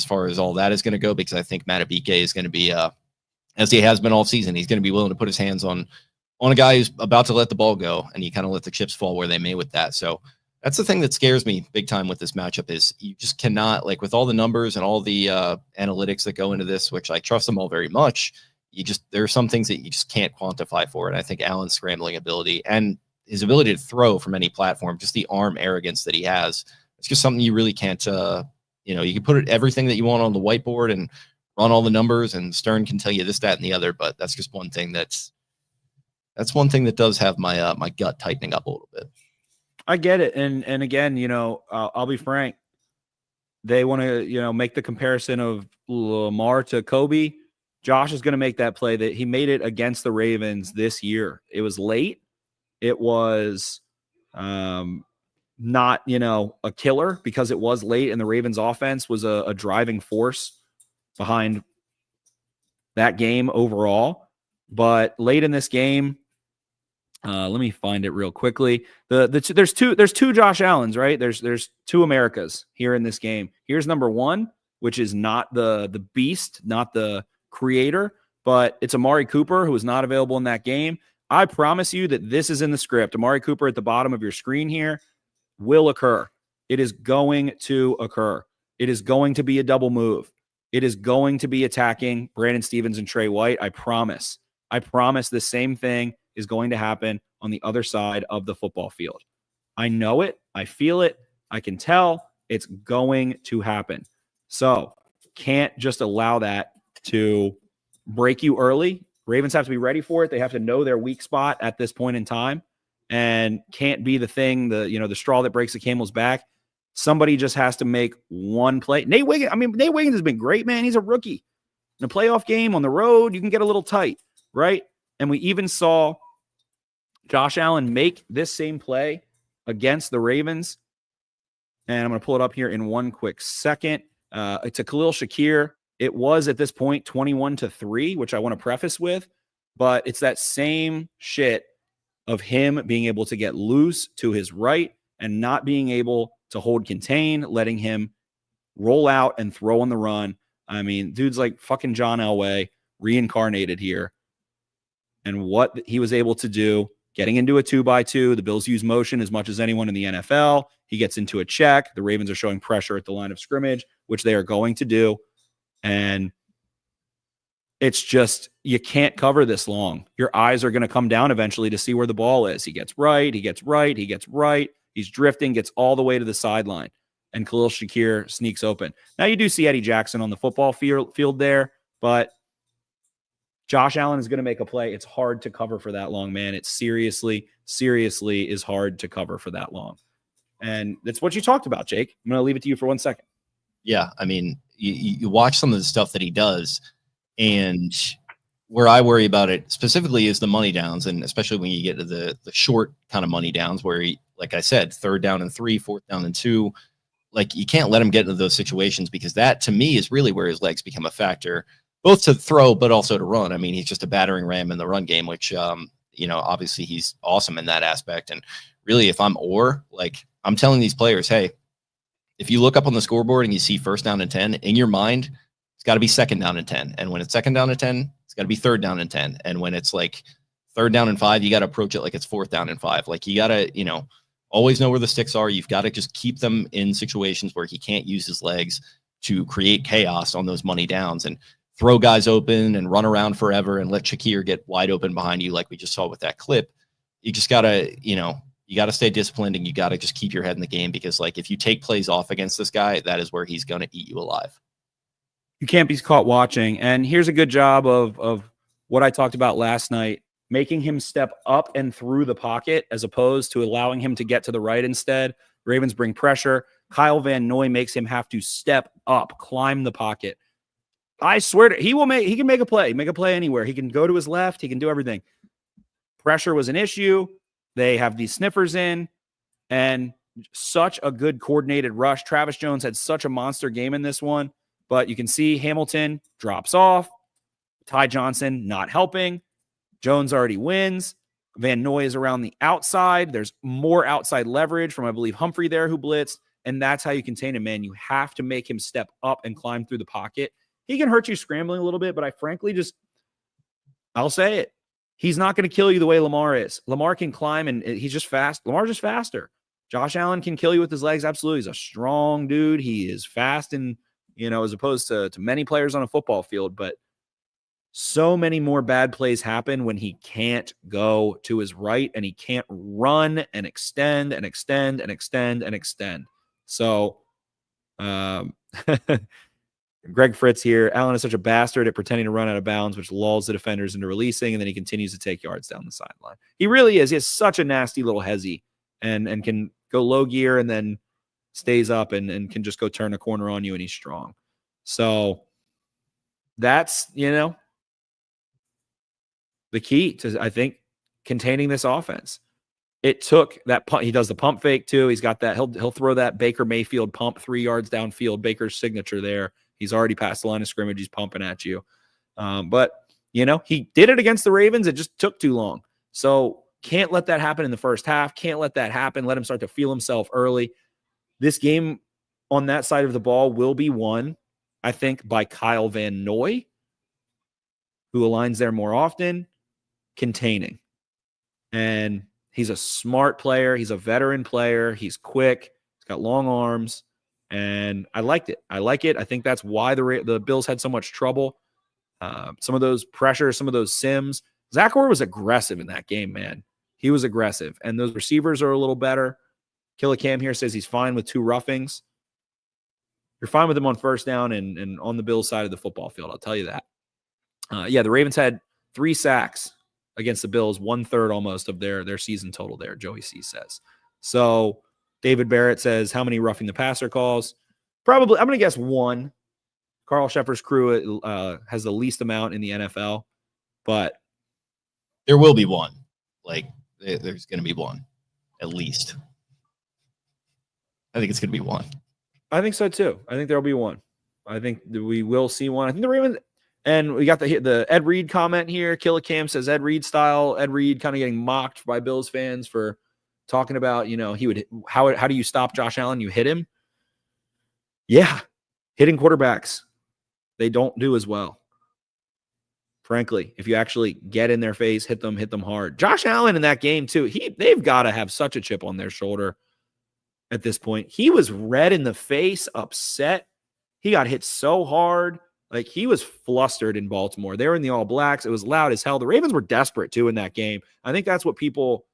far as all that is going to go, because I think Matabike is going to be, as he has been all season, he's going to be willing to put his hands on a guy who's about to let the ball go, and you kind of let the chips fall where they may with that. So that's the thing that scares me big time with this matchup is you just cannot, like with all the numbers and all the analytics that go into this, which I trust them all very much, there are some things that you just can't quantify for it. I think Allen's scrambling ability and his ability to throw from any platform, just the arm arrogance that he has, it's just something you really can't, you can put everything that you want on the whiteboard and run all the numbers, and Stern can tell you this, that, and the other, but that's just one thing that's one thing that does have my my gut tightening up a little bit. I get it. And again, I'll be frank. They want to, make the comparison of Lamar to Kobe. Josh is going to make that play that he made it against the Ravens this year. It was late. It was not, a killer because it was late, and the Ravens offense was a driving force behind that game overall. But late in this game, let me find it real quickly. There's two Josh Allens, right? There's two Americas here in this game. Here's number one, which is not the beast, not the creator, but it's Amari Cooper, who is not available in that game. I promise you that this is in the script. Amari Cooper at the bottom of your screen here will occur. It is going to occur. It is going to be a double move. It is going to be attacking Brandon Stevens and Trey White. I promise. I promise the same thing is going to happen on the other side of the football field. I know it. I feel it. I can tell it's going to happen. So can't just allow that to break you early. Ravens have to be ready for it. They have to know their weak spot at this point in time, and can't be the thing, the straw that breaks the camel's back. Somebody just has to make one play. Nate Wiggins has been great, man. He's a rookie. In a playoff game on the road, you can get a little tight, right? And we even saw Josh Allen make this same play against the Ravens. And I'm going to pull it up here in one quick second. It's a Khalil Shakir. It was at this point 21-3, which I want to preface with, but it's that same shit of him being able to get loose to his right and not being able to hold contain, letting him roll out and throw on the run. I mean, dude's like fucking John Elway reincarnated here. And what he was able to do, getting into a 2-by-2, the Bills use motion as much as anyone in the NFL. He gets into a check. The Ravens are showing pressure at the line of scrimmage, which they are going to do. And it's just, you can't cover this long. Your eyes are going to come down eventually to see where the ball is. He gets right. He's drifting, gets all the way to the sideline. And Khalil Shakir sneaks open. Now you do see Eddie Jackson on the football field there, but Josh Allen is going to make a play. It's hard to cover for that long, man. It seriously is hard to cover for that long. And that's what you talked about, Jake. I'm going to leave it to you for 1 second. Yeah, I mean, you watch some of the stuff that he does, and where I worry about it specifically is the money downs, and especially when you get to the short kind of money downs where he, like I said, 3rd down and 3, 4th down and 2. Like, you can't let him get into those situations, because that, to me, is really where his legs become a factor, both to throw but also to run. I mean, he's just a battering ram in the run game, which, obviously he's awesome in that aspect. And really, if I'm Orr, like, I'm telling these players, hey, if you look up on the scoreboard and you see 1st down and 10, in your mind, it's got to be 2nd down and 10. And when it's 2nd down and 10, it's got to be 3rd down and 10. And when it's like 3rd down and 5, you got to approach it like it's 4th down and 5. Like, you got to, always know where the sticks are. You've got to just keep them in situations where he can't use his legs to create chaos on those money downs and throw guys open and run around forever and let Shakir get wide open behind you like we just saw with that clip. You just got to, you got to stay disciplined, and you got to just keep your head in the game, because, like, if you take plays off against this guy, that is where he's going to eat you alive. You can't be caught watching. And here's a good job of what I talked about last night, making him step up and through the pocket as opposed to allowing him to get to the right instead. Ravens bring pressure. Kyle Van Noy makes him have to step up, climb the pocket. I swear he can make a play anywhere. He can go to his left. He can do everything. Pressure was an issue. They have these sniffers in, and such a good coordinated rush. Travis Jones had such a monster game in this one, but you can see Hamilton drops off. Ty Johnson not helping. Jones already wins. Van Noy is around the outside. There's more outside leverage from, I believe, Humphrey there who blitzed, and that's how you contain him, man. You have to make him step up and climb through the pocket. He can hurt you scrambling a little bit, but I frankly I'll say it. He's not going to kill you the way Lamar is. Lamar can climb, and he's just fast. Lamar's just faster. Josh Allen can kill you with his legs. Absolutely. He's a strong dude. He is fast, and, as opposed to many players on a football field, but so many more bad plays happen when he can't go to his right and he can't run and extend and extend and extend and extend. So, Greg Fritz here. Allen is such a bastard at pretending to run out of bounds, which lulls the defenders into releasing, and then he continues to take yards down the sideline. He really is. He has such a nasty little hezzy and can go low gear and then stays up and can just go turn a corner on you, and he's strong. So that's, the key to, I think, containing this offense. It took that pump. He does the pump fake too. He's got that. He'll throw that Baker Mayfield pump 3 yards downfield. Baker's signature there. He's already past the line of scrimmage. He's pumping at you. But he did it against the Ravens. It just took too long. So can't let that happen in the first half. Can't let that happen. Let him start to feel himself early. This game on that side of the ball will be won, I think, by Kyle Van Noy, who aligns there more often, containing. And he's a smart player. He's a veteran player. He's quick. He's got long arms. And I liked it. I like it. I think that's why the Bills had so much trouble. Some of those pressures, some of those sims. Zach Orr was aggressive in that game, man. He was aggressive. And those receivers are a little better. Killicam here says he's fine with 2 roughings. You're fine with him on first down and on the Bills side of the football field. I'll tell you that. The Ravens had 3 sacks against the Bills, 1/3 almost of their season total there, Joey C says. So David Barrett says, how many roughing the passer calls? Probably, I'm going to guess 1. Carl Sheffer's crew has the least amount in the NFL, but there will be 1. Like, there's going to be 1, at least. I think it's going to be 1. I think so too. I think there'll be 1. I think we will see 1. I think the Ravens, and we got the Ed Reed comment here. Killicam says Ed Reed style. Ed Reed kind of getting mocked by Bills fans for talking about, he would, how do you stop Josh Allen? You hit him. Yeah. Hitting quarterbacks, they don't do as well. Frankly, if you actually get in their face, hit them hard. Josh Allen in that game too, they've got to have such a chip on their shoulder at this point. He was red in the face, upset. He got hit so hard. Like, he was flustered in Baltimore. They were in the All Blacks. It was loud as hell. The Ravens were desperate too in that game. I think that's what people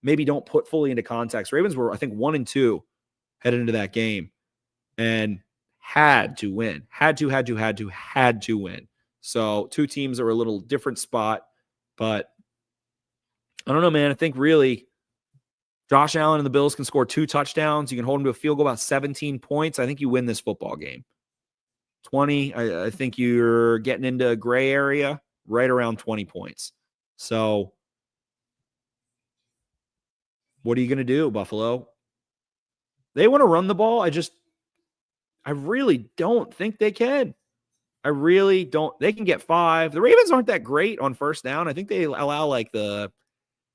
maybe don't put fully into context. Ravens were, I think, 1-2 headed into that game and had to win. Had to win. So two teams are a little different spot, but I don't know, man. I think really Josh Allen and the Bills can score 2 touchdowns. You can hold them to a field goal about 17 points. I think you win this football game. 20, I think you're getting into a gray area right around 20 points. So what are you going to do, Buffalo? They want to run the ball. I really don't think they can. I really don't. They can get 5. The Ravens aren't that great on first down. I think they allow the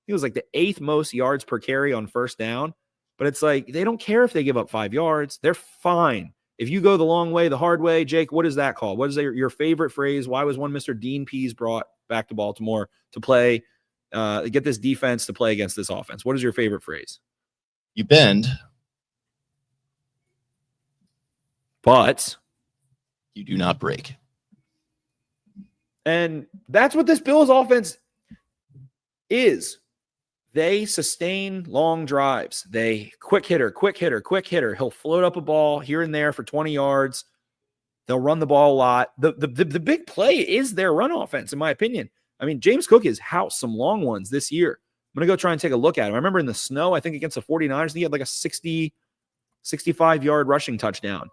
8th most yards per carry on first down. But it's like, they don't care if they give up 5 yards. They're fine. If you go the long way, the hard way, Jake, what is that called? What is your favorite phrase? Why was one Mr. Dean Pease brought back to Baltimore to play, get this defense to play against this offense? What is your favorite phrase? You bend, but you do not break. And that's what this Bills offense is. They sustain long drives. They quick hitter. He'll float up a ball here and there for 20 yards. They'll run the ball a lot. The big play is their run offense, in my opinion. I mean, James Cook has housed some long ones this year. I'm going to go try and take a look at him. I remember in the snow, I think against the 49ers, he had like a 65-yard rushing touchdown.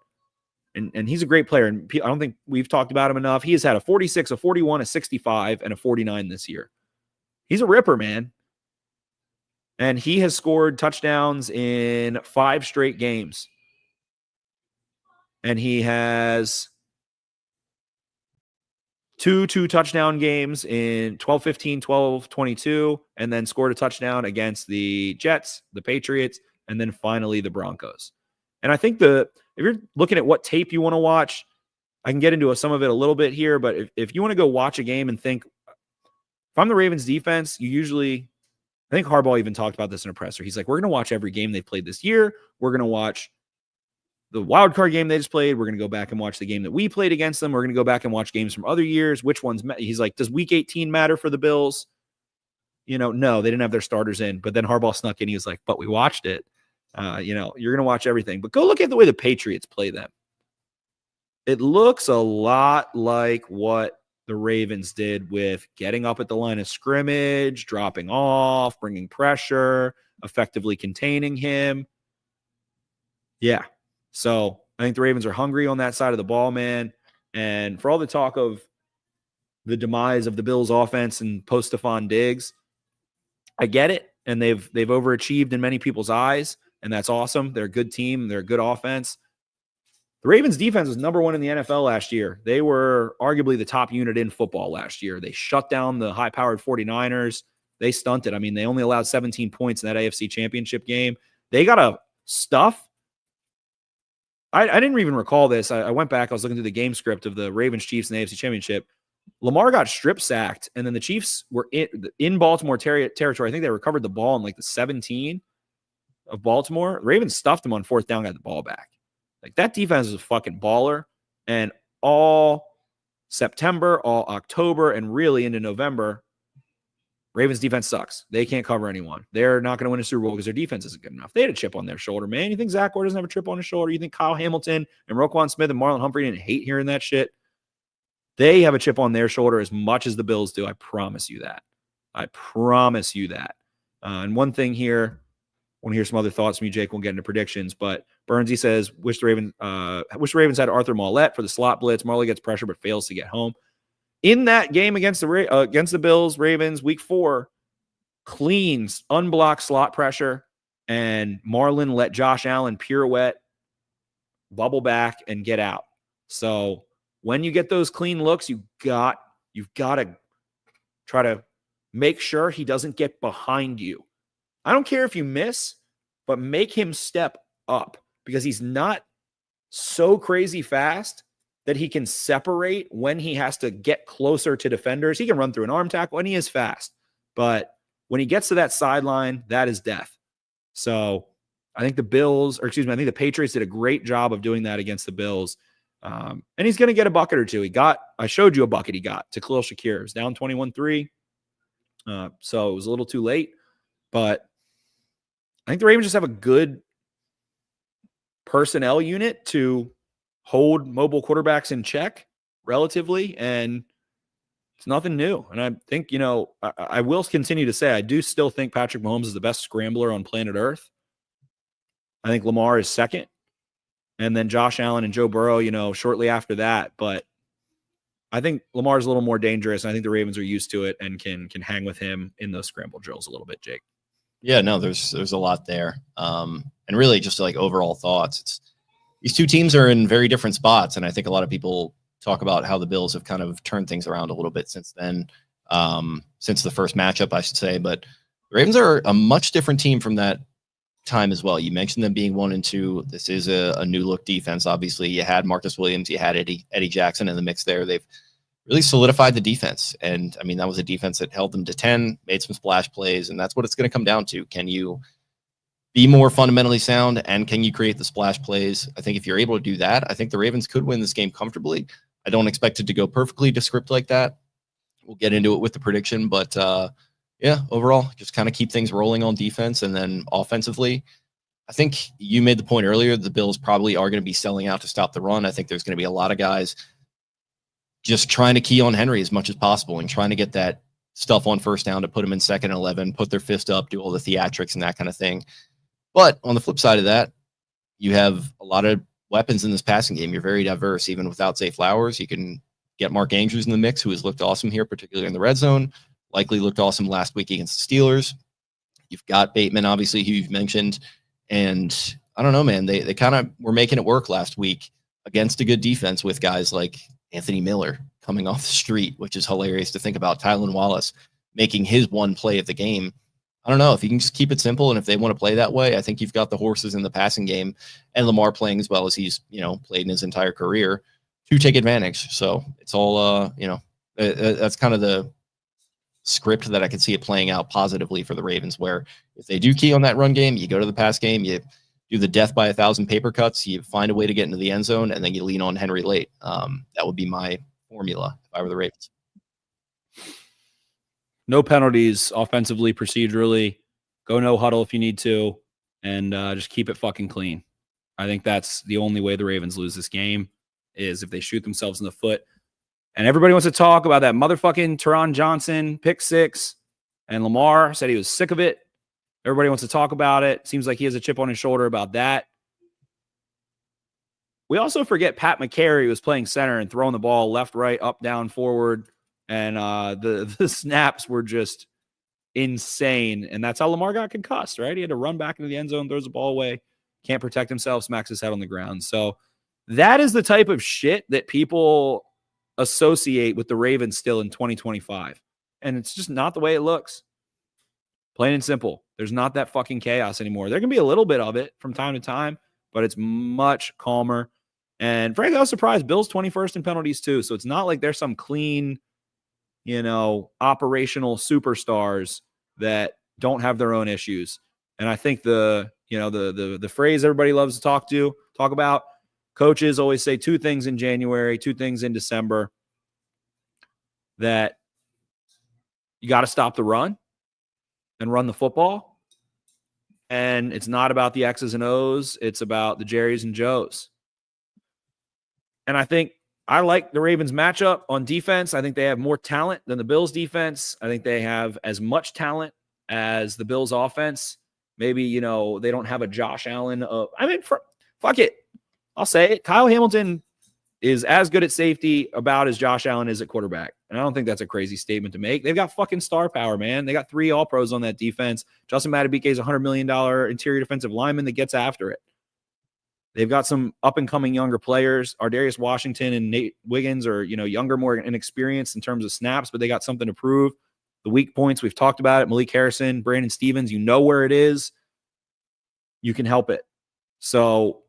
And he's a great player. And I don't think we've talked about him enough. He has had a 46, a 41, a 65, and a 49 this year. He's a ripper, man. And he has scored touchdowns in 5 straight games. And he has 2 touchdown games in 12-15, 12-22, and then scored a touchdown against the Jets, the Patriots, and then finally the Broncos. And I think if you're looking at what tape you want to watch, I can get into some of it a little bit here, but if you want to go watch a game and think, if I'm the Ravens defense, I think Harbaugh even talked about this in a presser. He's like, we're going to watch every game they've played this year. We're going to watch the wild card game they just played. We're going to go back and watch the game that we played against them. We're going to go back and watch games from other years. Which ones? He's like, does week 18 matter for the Bills? No, they didn't have their starters in. But then Harbaugh snuck in. He was like, but we watched it. You're going to watch everything. But go look at the way the Patriots play them. It looks a lot like what the Ravens did with getting up at the line of scrimmage, dropping off, bringing pressure, effectively containing him. Yeah. So I think the Ravens are hungry on that side of the ball, man. And for all the talk of the demise of the Bills offense and post Stephon Diggs, I get it. And they've overachieved in many people's eyes. And that's awesome. They're a good team. They're a good offense. The Ravens defense was number 1 in the NFL last year. They were arguably the top unit in football last year. They shut down the high-powered 49ers. They stunted. I mean, they only allowed 17 points in that AFC Championship game. They got a stuff. I didn't even recall this. I went back. I was looking through the game script of the Ravens Chiefs in the AFC Championship. Lamar got strip sacked, and then the Chiefs were in Baltimore territory. I think they recovered the ball in like the 17 of Baltimore. The Ravens stuffed them on 4th down, got the ball back. Like, that defense is a fucking baller. And all September, all October, and really into November, Ravens defense sucks. They can't cover anyone. They're not going to win a Super Bowl because their defense isn't good enough. They had a chip on their shoulder, man. You think Zach Orr doesn't have a chip on his shoulder? You think Kyle Hamilton and Roquan Smith and Marlon Humphrey didn't hate hearing that shit? They have a chip on their shoulder as much as the Bills do. I promise you that. I promise you that. And one thing here, I want to hear some other thoughts from you, Jake. We'll get into predictions. But Burnsy says, wish the Ravens had Arthur Mollett for the slot blitz. Marley gets pressure but fails to get home. In that game against the Bills, Ravens, week 4, cleans, unblocked slot pressure, and Marlon let Josh Allen pirouette, bubble back, and get out. So when you get those clean looks, you've got to try to make sure he doesn't get behind you. I don't care if you miss, but make him step up because he's not so crazy fast that he can separate when he has to get closer to defenders. He can run through an arm tackle and he is fast. But when he gets to that sideline, that is death. So I think the I think the Patriots did a great job of doing that against the Bills. And he's going to get a bucket or two. I showed you a bucket he got to Khalil Shakir. It was down 21-3. So it was a little too late. But I think the Ravens just have a good personnel unit to hold mobile quarterbacks in check relatively. And it's nothing new. And I think, I will continue to say, I do still think Patrick Mahomes is the best scrambler on planet Earth. I think Lamar is second. And then Josh Allen and Joe Burrow, shortly after that. But I think Lamar's a little more dangerous. And I think the Ravens are used to it and can hang with him in those scramble drills a little bit, Jake. Yeah, no, there's a lot there. And really just like overall thoughts. These two teams are in very different spots. And I think a lot of people talk about how the Bills have kind of turned things around a little bit since then, since the first matchup, I should say. But the Ravens are a much different team from that time as well. You mentioned them being 1-2. This is a new look defense. Obviously, you had Marcus Williams, you had Eddie Jackson in the mix there. They've really solidified the defense. And I mean, that was a defense that held them to 10, made some splash plays, and that's what it's going to come down to. Can you be more fundamentally sound, and can you create the splash plays? I think if you're able to do that, I think the Ravens could win this game comfortably. I don't expect it to go perfectly to script like that. We'll get into it with the prediction, but yeah, overall, just kind of keep things rolling on defense. And then offensively, I think you made the point earlier, the Bills probably are going to be selling out to stop the run. I think there's going to be a lot of guys just trying to key on Henry as much as possible and trying to get that stuff on first down to put him in 2nd and 11, put their fist up, do all the theatrics and that kind of thing. But on the flip side of that, you have a lot of weapons in this passing game. You're very diverse. Even without Zay Flowers, you can get Mark Andrews in the mix, who has looked awesome here, particularly in the red zone. Likely looked awesome last week against the Steelers. You've got Bateman, obviously, who you've mentioned. And I don't know, man, they kind of were making it work last week against a good defense with guys like Anthony Miller coming off the street, which is hilarious to think about. Tylan Wallace making his one play of the game. I don't know if you can just keep it simple. And if they want to play that way, I think you've got the horses in the passing game and Lamar playing as well as he's, played in his entire career to take advantage. So it's all, that's kind of the script that I could see it playing out positively for the Ravens, where if they do key on that run game, you go to the pass game, you do the death by 1,000 paper cuts, you find a way to get into the end zone, and then you lean on Henry late. That would be my formula if I were the Ravens. No penalties offensively, procedurally. Go no huddle if you need to, and just keep it fucking clean. I think that's the only way the Ravens lose this game is if they shoot themselves in the foot. And everybody wants to talk about that motherfucking Teron Johnson pick 6. And Lamar said he was sick of it. Everybody wants to talk about it. Seems like he has a chip on his shoulder about that. We also forget Pat McCary was playing center and throwing the ball left, right, up, down, forward. And the snaps were just insane. And that's how Lamar got concussed, right? He had to run back into the end zone, throws the ball away, can't protect himself, smacks his head on the ground. So that is the type of shit that people associate with the Ravens still in 2025. And it's just not the way it looks. Plain and simple. There's not that fucking chaos anymore. There can be a little bit of it from time to time, but it's much calmer. And frankly, I was surprised. Bills 21st in penalties too. So it's not like there's some clean, operational superstars that don't have their own issues. And I think the phrase everybody loves to talk about, coaches always say 2 things in January, 2 things in December, that you got to stop the run and run the football. And it's not about the X's and O's. It's about the Jerry's and Joe's. And I think I like the Ravens matchup on defense. I think they have more talent than the Bills defense. I think they have as much talent as the Bills offense. Maybe, they don't have a Josh Allen. Fuck it. I'll say it. Kyle Hamilton is as good at safety about as Josh Allen is at quarterback. And I don't think that's a crazy statement to make. They've got fucking star power, man. They got 3 All-Pros on that defense. Justin Madubuike is a $100 million interior defensive lineman that gets after it. They've got some up-and-coming younger players. Ardarius Washington and Nate Wiggins are, younger, more inexperienced in terms of snaps, but they got something to prove. The weak points, we've talked about it. Malik Harrison, Brandon Stevens, you know where it is. You can help it. So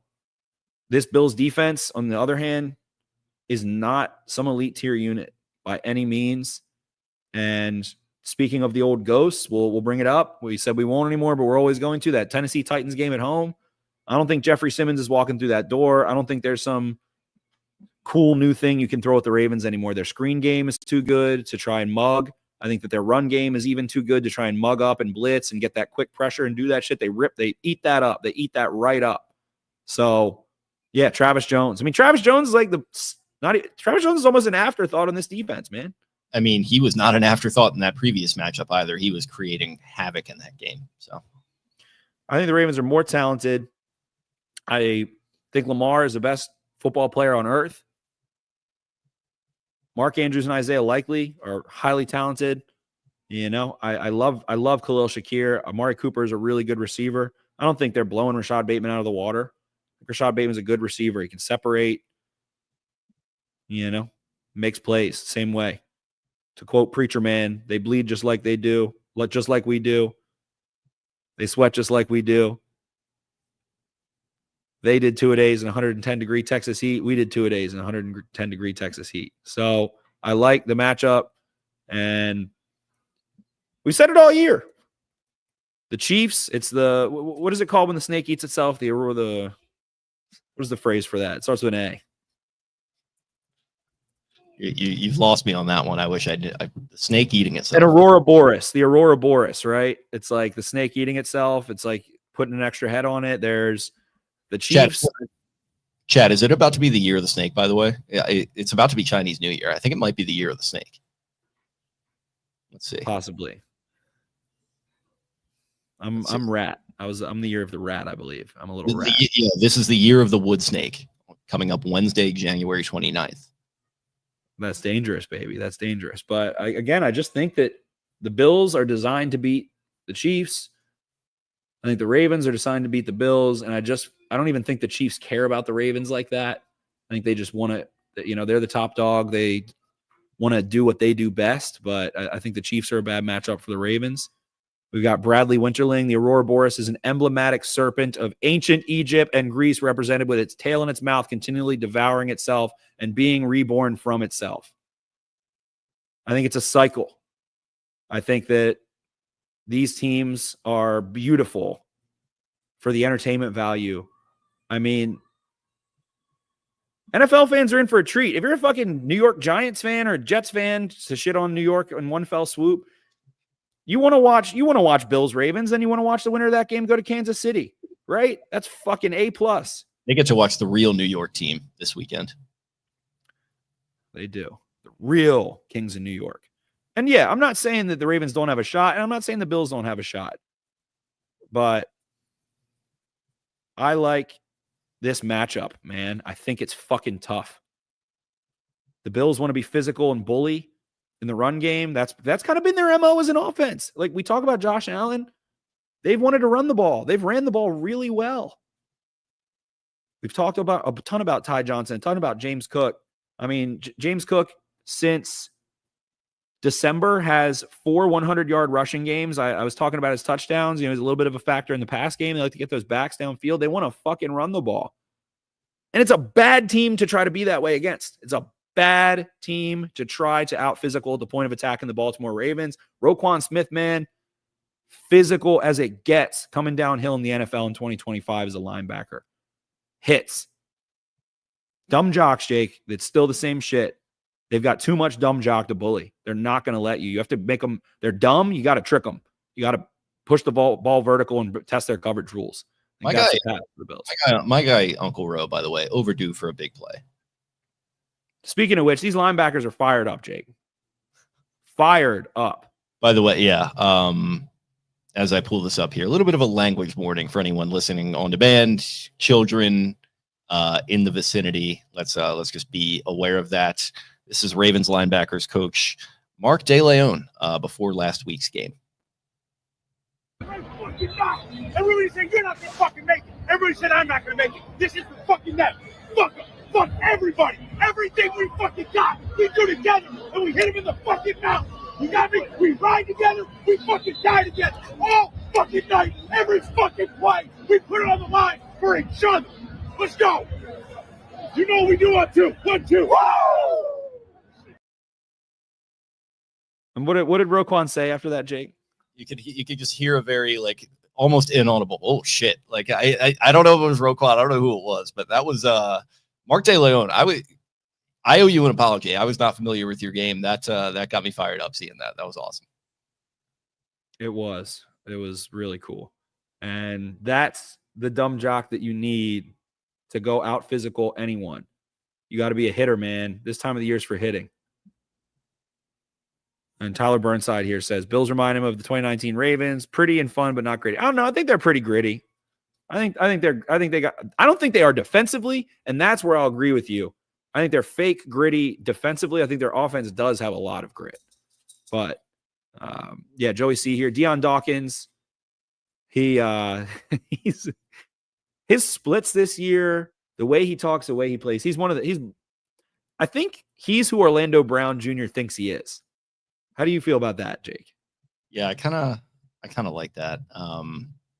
this Bills defense, on the other hand, is not some elite tier unit by any means. And speaking of the old ghosts, we'll bring it up. We said we won't anymore, but we're always going to. That Tennessee Titans game at home, I don't think Jeffrey Simmons is walking through that door. I don't think there's some cool new thing you can throw at the Ravens anymore. Their screen game is too good to try and mug. I think that their run game is even too good to try and mug up and blitz and get that quick pressure and do that shit. They eat that up. They eat that right up. So, yeah, Travis Jones. I mean, Travis Jones is Travis Jones is almost an afterthought on this defense, man. I mean, he was not an afterthought in that previous matchup either. He was creating havoc in that game. So I think the Ravens are more talented. I think Lamar is the best football player on earth. Mark Andrews and Isaiah Likely are highly talented. You know, I love Khalil Shakir. Amari Cooper is a really good receiver. I don't think they're blowing Rashad Bateman out of the water. I think Rashad Bateman's a good receiver. He can separate, you know, makes plays same way. To quote Preacher Man, they bleed just like they do, just like we do. They sweat just like we do. They did 2-a-days in 110-degree Texas heat. We did 2-a-days in 110-degree Texas heat. So I like the matchup, and we said it all year. The Chiefs, it's the what is it called when the snake eats itself? What is the phrase for that? It starts with an A. You've lost me on that one. I wish I did. The snake eating itself. An Ouroboros, the Ouroboros, right? It's like the snake eating itself. It's like putting an extra head on it. There's the Chiefs. Chad, is it about to be the year of the snake, by the way? Yeah, it's about to be Chinese New Year. I think it might be the year of the snake. Let's see. Possibly. I'm rat. I'm the year of the rat, I believe. I'm a little rat. Yeah, this is the year of the wood snake coming up Wednesday, January 29th. That's dangerous, baby. That's dangerous. But I just think that the Bills are designed to beat the Chiefs. I think the Ravens are designed to beat the Bills. And I don't even think the Chiefs care about the Ravens like that. I think they just want to, you know, they're the top dog. They want to do what they do best. But I think the Chiefs are a bad matchup for the Ravens. We've got Bradley Winterling. The Ouroboros is an emblematic serpent of ancient Egypt and Greece, represented with its tail in its mouth, continually devouring itself and being reborn from itself. I think it's a cycle. I think that these teams are beautiful for the entertainment value. I mean, NFL fans are in for a treat. If you're a fucking New York Giants fan or a Jets fan to shit on New York in one fell swoop, you want to watch Bills Ravens, and you want to watch the winner of that game go to Kansas City, right? That's fucking A+. They get to watch the real New York team this weekend. They do. The real Kings of New York. And yeah, I'm not saying that the Ravens don't have a shot, and I'm not saying the Bills don't have a shot. But I like this matchup, man. I think it's fucking tough. The Bills want to be physical and bully in the run game. That's kind of been their MO as an offense. Like we talk about Josh Allen, they've wanted to run the ball. They've ran the ball really well. We've talked about a ton about Ty Johnson, a ton about James Cook. I mean, James Cook since December has 4 100-yard rushing games. I was talking about his touchdowns. You know, he's a little bit of a factor in the pass game. They like to get those backs downfield. They want to fucking run the ball. And it's a bad team to try to be that way against. It's a bad team to try to out-physical at the point of attack in the Baltimore Ravens. Roquan Smith, man, physical as it gets coming downhill in the NFL in 2025 as a linebacker. Hits. Dumb jocks, Jake. It's still the same shit. They've got too much dumb jock to bully. They're not going to let you. You have to make them. They're dumb. You got to trick them. You got to push the ball vertical and test their coverage rules. My guy, Uncle Roe, by the way, overdue for a big play. Speaking of which, these linebackers are fired up, Jake. Fired up. By the way, yeah. As I pull this up here, a little bit of a language warning for anyone listening on demand, children in the vicinity. Let's just be aware of that. This is Ravens linebackers coach Mark DeLeon before last week's game. Everybody said you're not gonna fucking make it. Everybody said I'm not gonna make it. This is the fucking net. Fuck everybody. Everything we fucking got, we do together, and we hit him in the fucking mouth. You got me? We ride together, we fucking die together. All fucking night, every fucking play, we put it on the line for each other. Let's go. You know what we do on 2. 1, 2. Woo! And what did Roquan say after that, Jake? You could just hear a very like almost inaudible oh shit. Like I don't know if it was Roquan, I don't know who it was, but that was Mark De Leon. I owe you an apology. I was not familiar with your game. That got me fired up seeing that. That was awesome. It was really cool. And that's the dumb jock that you need to go out physical anyone. You got to be a hitter, man. This time of the year is for hitting. And Tyler Burnside here says, Bills remind him of the 2019 Ravens. Pretty and fun, but not great. I don't know. I think they're pretty gritty. I don't think they are defensively, and that's where I'll agree with you. I think they're fake gritty defensively. I think their offense does have a lot of grit. But yeah, Joey C here. Deion Dawkins. His splits this year, the way he talks, the way he plays, I think he's who Orlando Brown Jr. thinks he is. How do you feel about that, Jake? Yeah, I kind of like that.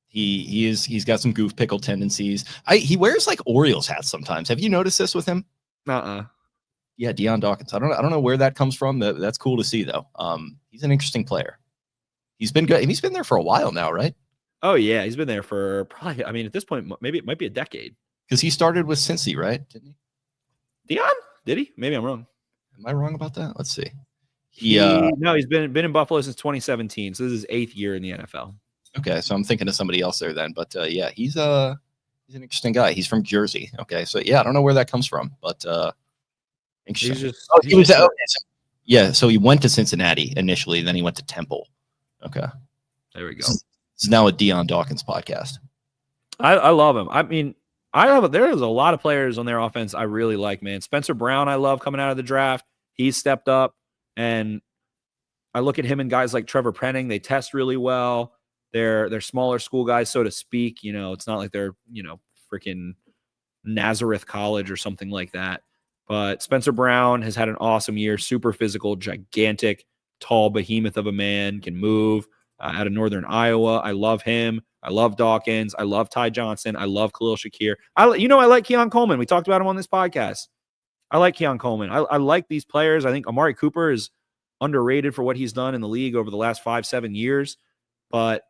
He's got some goof pickle tendencies. He wears like Orioles hats sometimes. Have you noticed this with him? Yeah, Deion Dawkins. I don't know where that comes from. That's cool to see though. He's an interesting player. He's been good. He's been there for a while now, right? Oh yeah, he's been there for probably. I mean, at this point, maybe it might be a decade. Because he started with Cincy, right? Didn't he? Deion? Did he? Maybe I'm wrong. Am I wrong about that? Let's see. No, he's been in Buffalo since 2017. So this is his 8th year in the NFL. Okay, so I'm thinking of somebody else there then. But yeah, he's an interesting guy. He's from Jersey. Okay, so yeah, I don't know where that comes from, but interesting. Yeah, so he went to Cincinnati initially, then he went to Temple. Okay, there we go. This is now a Deion Dawkins podcast. I love him. I mean, there's a lot of players on their offense I really like, man. Spencer Brown, I love coming out of the draft. He's stepped up. And I look at him and guys like Trevor Penning. They test really well. They're smaller school guys, so to speak. You know, it's not like they're, freaking Nazareth College or something like that. But Spencer Brown has had an awesome year. Super physical, gigantic, tall behemoth of a man, can move out of Northern Iowa. I love him. I love Dawkins. I love Ty Johnson. I love Khalil Shakir. I like Keon Coleman. We talked about him on this podcast. I like Keon Coleman. I like these players. I think Amari Cooper is underrated for what he's done in the league over the last 5-7 years. But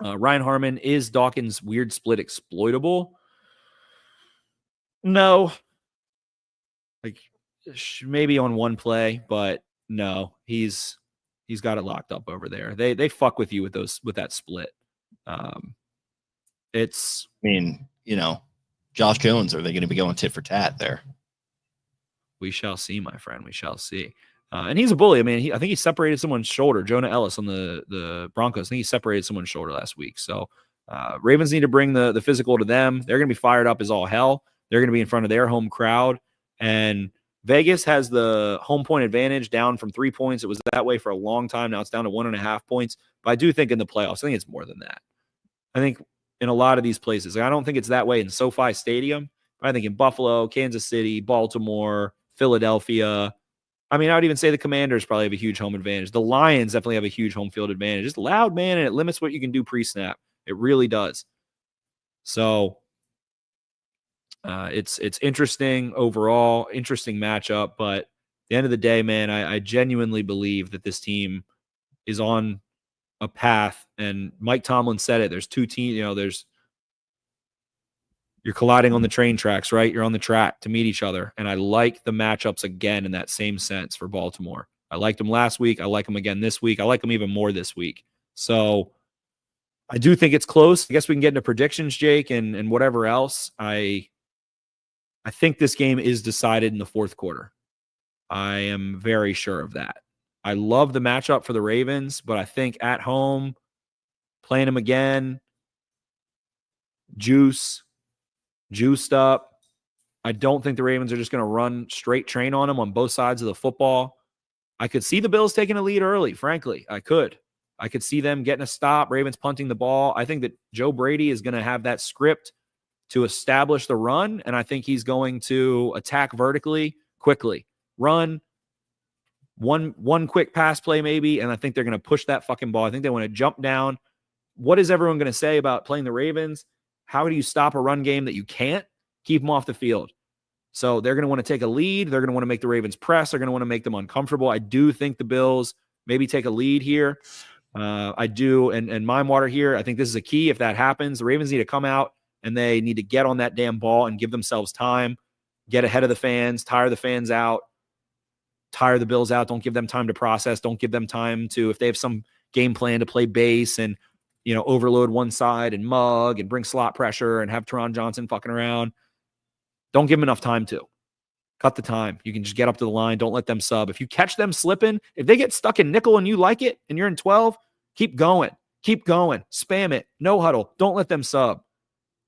Ryan Harmon, is Dawkins' weird split exploitable? No. Like maybe on one play, but no. He's got it locked up over there. They fuck with you with that split. Josh Jones, are they going to be going tit for tat there? We shall see, my friend. We shall see. And he's a bully. I mean, I think he separated someone's shoulder. Jonah Ellis on the Broncos. I think he separated someone's shoulder last week. So Ravens need to bring the physical to them. They're going to be fired up as all hell. They're going to be in front of their home crowd. And Vegas has the home point advantage down from 3 points. It was that way for a long time. Now it's down to 1.5 points. But I do think in the playoffs, I think it's more than that. I think in a lot of these places, I don't think it's that way in SoFi Stadium. But I think in Buffalo, Kansas City, Baltimore, Philadelphia. I mean, I would even say the Commanders probably have a huge home advantage. The Lions definitely have a huge home field advantage. It's loud, man, and it limits what you can do pre-snap. It really does. So it's interesting overall, interesting matchup. But at the end of the day, man, I genuinely believe that this team is on a path. And Mike Tomlin said it. There's two teams, you're colliding on the train tracks, right? You're on the track to meet each other. And I like the matchups again in that same sense for Baltimore. I liked them last week. I like them again this week. I like them even more this week. So I do think it's close. I guess we can get into predictions, Jake, and whatever else. I think this game is decided in the fourth quarter. I am very sure of that. I love the matchup for the Ravens, but I think at home, playing them again, juiced up. I don't think the Ravens are just going to run straight train on them on both sides of the football. I could see the Bills taking a lead early, frankly. I could see them getting a stop, Ravens punting the ball. I think that Joe Brady is going to have that script to establish the run, and I think he's going to attack vertically quickly. Run, one quick pass play maybe, and I think they're going to push that fucking ball. I think they want to jump down. What is everyone going to say about playing the Ravens? How do you stop a run game that you can't? Keep them off the field. So they're going to want to take a lead. They're going to want to make the Ravens press. They're going to want to make them uncomfortable. I do think the Bills maybe take a lead here. I do. And mime water here, I think this is a key. If that happens, the Ravens need to come out and they need to get on that damn ball and give themselves time, get ahead of the fans, tire the fans out, tire the Bills out. Don't give them time to process. Don't give them time to, if they have some game plan to play base and, overload one side and mug and bring slot pressure and have Teron Johnson fucking around. Don't give them enough time to. Cut the time. You can just get up to the line. Don't let them sub. If you catch them slipping, if they get stuck in nickel and you like it and you're in 12, keep going. Keep going. Spam it. No huddle. Don't let them sub.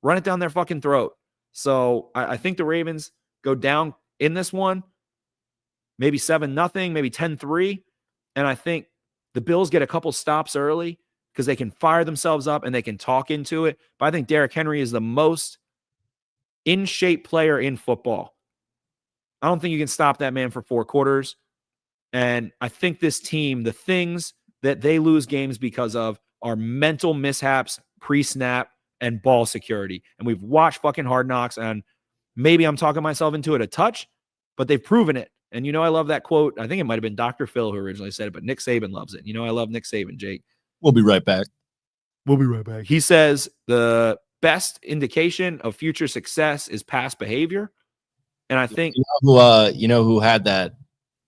Run it down their fucking throat. So I think the Ravens go down in this one, maybe 7-0, maybe 10-3. And I think the Bills get a couple stops early because they can fire themselves up and they can talk into it. But I think Derrick Henry is the most in-shape player in football. I don't think you can stop that man for 4 quarters. And I think this team, the things that they lose games because of are mental mishaps, pre-snap, and ball security. And we've watched fucking Hard Knocks, and maybe I'm talking myself into it a touch, but they've proven it. And I love that quote. I think it might have been Dr. Phil who originally said it, but Nick Saban loves it. I love Nick Saban, Jake. We'll be right back. He says the best indication of future success is past behavior. And I think who had that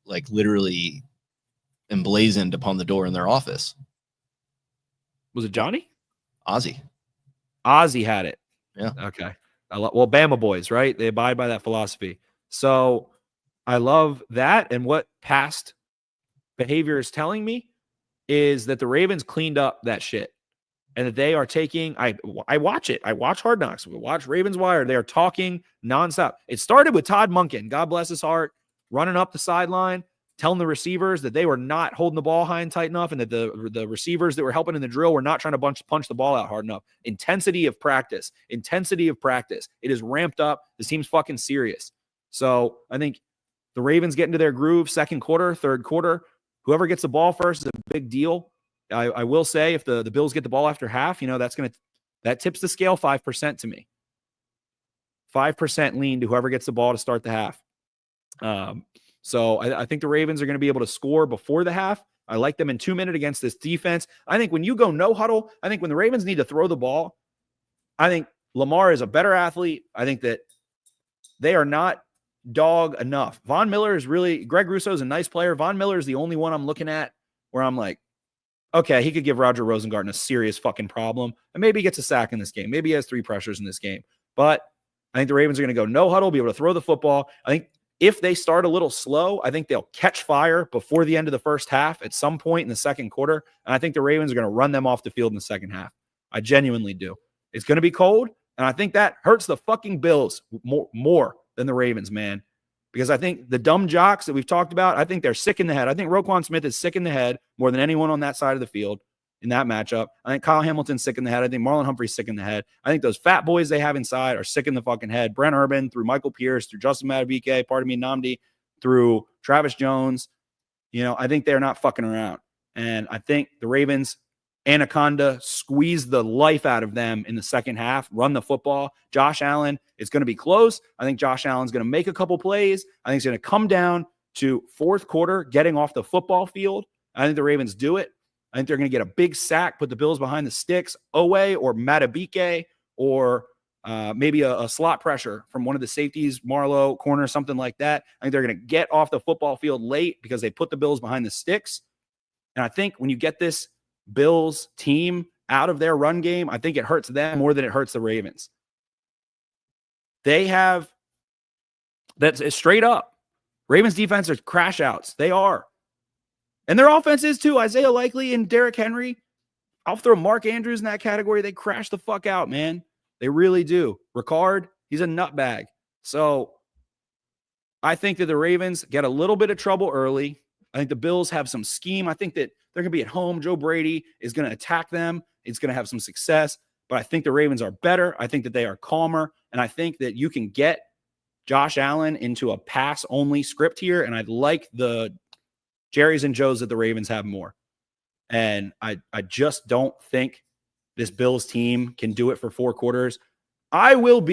like literally emblazoned upon the door in their office? Was it Johnny? Ozzy had it. Yeah. Okay. Well, Bama boys, right? They abide by that philosophy. So I love that. And what past behavior is telling me is that the Ravens cleaned up that shit and that they are taking, I watch it. I watch Hard Knocks. We watch Ravens Wire. They are talking nonstop. It started with Todd Monken, God bless his heart, running up the sideline, telling the receivers that they were not holding the ball high and tight enough and that the receivers that were helping in the drill were not trying to punch the ball out hard enough. Intensity of practice. It is ramped up. This team's fucking serious. So I think the Ravens get into their groove second quarter, third quarter. Whoever gets the ball first is a big deal. I will say if the Bills get the ball after half, that tips the scale 5% to me. 5% lean to whoever gets the ball to start the half. So I think the Ravens are going to be able to score before the half. I like them in 2 minutes against this defense. I think when you go no huddle, I think when the Ravens need to throw the ball, I think Lamar is a better athlete. I think that they are not dog enough. Von Miller is Greg Rousseau is a nice player. Von Miller is the only one I'm looking at where I'm like, okay, he could give Roger Rosengarten a serious fucking problem. And maybe he gets a sack in this game. Maybe he has 3 pressures in this game. But I think the Ravens are going to go no huddle, be able to throw the football. I think if they start a little slow, I think they'll catch fire before the end of the first half at some point in the second quarter. And I think the Ravens are going to run them off the field in the second half. I genuinely do. It's going to be cold. And I think that hurts the fucking Bills more than the Ravens, man. Because I think the dumb jocks that we've talked about, I think they're sick in the head. I think Roquan Smith is sick in the head more than anyone on that side of the field in that matchup. I think Kyle Hamilton's sick in the head. I think Marlon Humphrey's sick in the head. I think those fat boys they have inside are sick in the fucking head. Brent Urban through Michael Pierce, through Justin Madubuike, Nnamdi, through Travis Jones. I think they're not fucking around. And I think the Ravens, Anaconda, squeeze the life out of them in the second half, run the football. Josh Allen, it's going to be close. I think Josh Allen's going to make a couple plays. I think it's going to come down to fourth quarter, getting off the football field. I think the Ravens do it. I think they're going to get a big sack, put the Bills behind the sticks, Owe or Madubuike, or maybe a slot pressure from one of the safeties, Marlowe, corner, something like that. I think they're going to get off the football field late because they put the Bills behind the sticks. And I think when you get this Bills team out of their run game, I think it hurts them more than it hurts the Ravens. They have, that's straight up. Ravens defense are crash outs. They are. And their offense is too. Isaiah Likely and Derrick Henry. I'll throw Mark Andrews in that category. They crash the fuck out, man. They really do. Ricard, he's a nutbag. So I think that the Ravens get a little bit of trouble early. I think the Bills have some scheme. I think that they're going to be at home. Joe Brady is going to attack them. It's going to have some success. But I think the Ravens are better. I think that they are calmer. And I think that you can get Josh Allen into a pass-only script here. And I like the Jerry's and Joe's that the Ravens have more. And I just don't think this Bills team can do it for 4 quarters. I love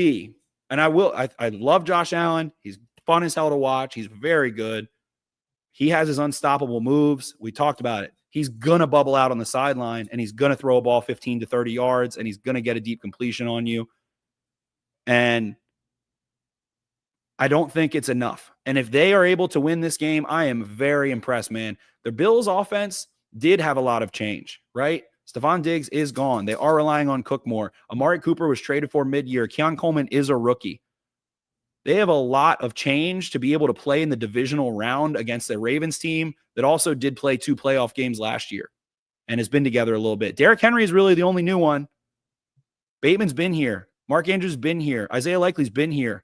Josh Allen. He's fun as hell to watch. He's very good. He has his unstoppable moves. We talked about it. He's going to bubble out on the sideline, and he's going to throw a ball 15 to 30 yards, and he's going to get a deep completion on you. And I don't think it's enough. And if they are able to win this game, I am very impressed, man. The Bills offense did have a lot of change, right? Stephon Diggs is gone. They are relying on Cook more. Amari Cooper was traded for mid-year. Keon Coleman is a rookie. They have a lot of change to be able to play in the divisional round against the Ravens team that also did play 2 playoff games last year and has been together a little bit. Derrick Henry is really the only new one. Bateman's been here. Mark Andrews has been here. Isaiah Likely's been here.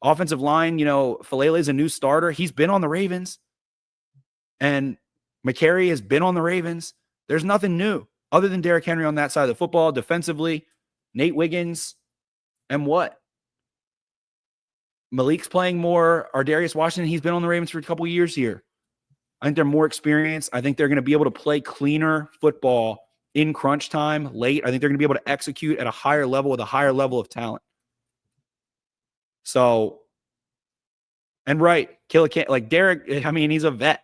Offensive line, Falele's a new starter. He's been on the Ravens. And McCary has been on the Ravens. There's nothing new other than Derrick Henry on that side of the football. Defensively, Nate Wiggins, and what? Malik's playing more. Ardarius Washington, he's been on the Ravens for a couple years here. I think they're more experienced. I think they're going to be able to play cleaner football in crunch time late. I think they're going to be able to execute at a higher level with a higher level of talent. So, and right, like Derek, I mean, he's a vet.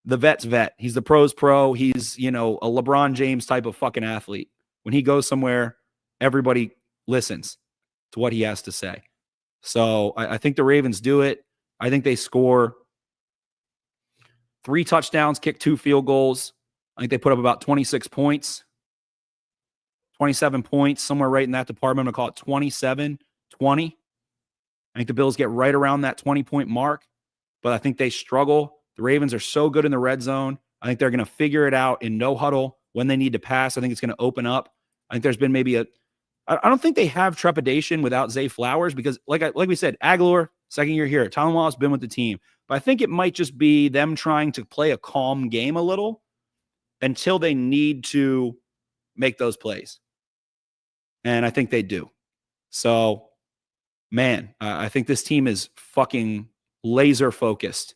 The vet's vet. He's the pro's pro. He's, a LeBron James type of fucking athlete. When he goes somewhere, everybody listens to what he has to say. So I think the Ravens do it. I think they score 3 touchdowns, kick 2 field goals. I think they put up about 26 points, 27 points, somewhere right in that department. I'm going to call it 27-20. I think the Bills get right around that 20-point mark, but I think they struggle. The Ravens are so good in the red zone. I think they're going to figure it out in no huddle when they need to pass. I think it's going to open up. I think there's been maybe I don't think they have trepidation without Zay Flowers because, like we said, Aguilar, second year here. Tylan Wallace been with the team. But I think it might just be them trying to play a calm game a little until they need to make those plays. And I think they do. So, man, I think this team is fucking laser focused.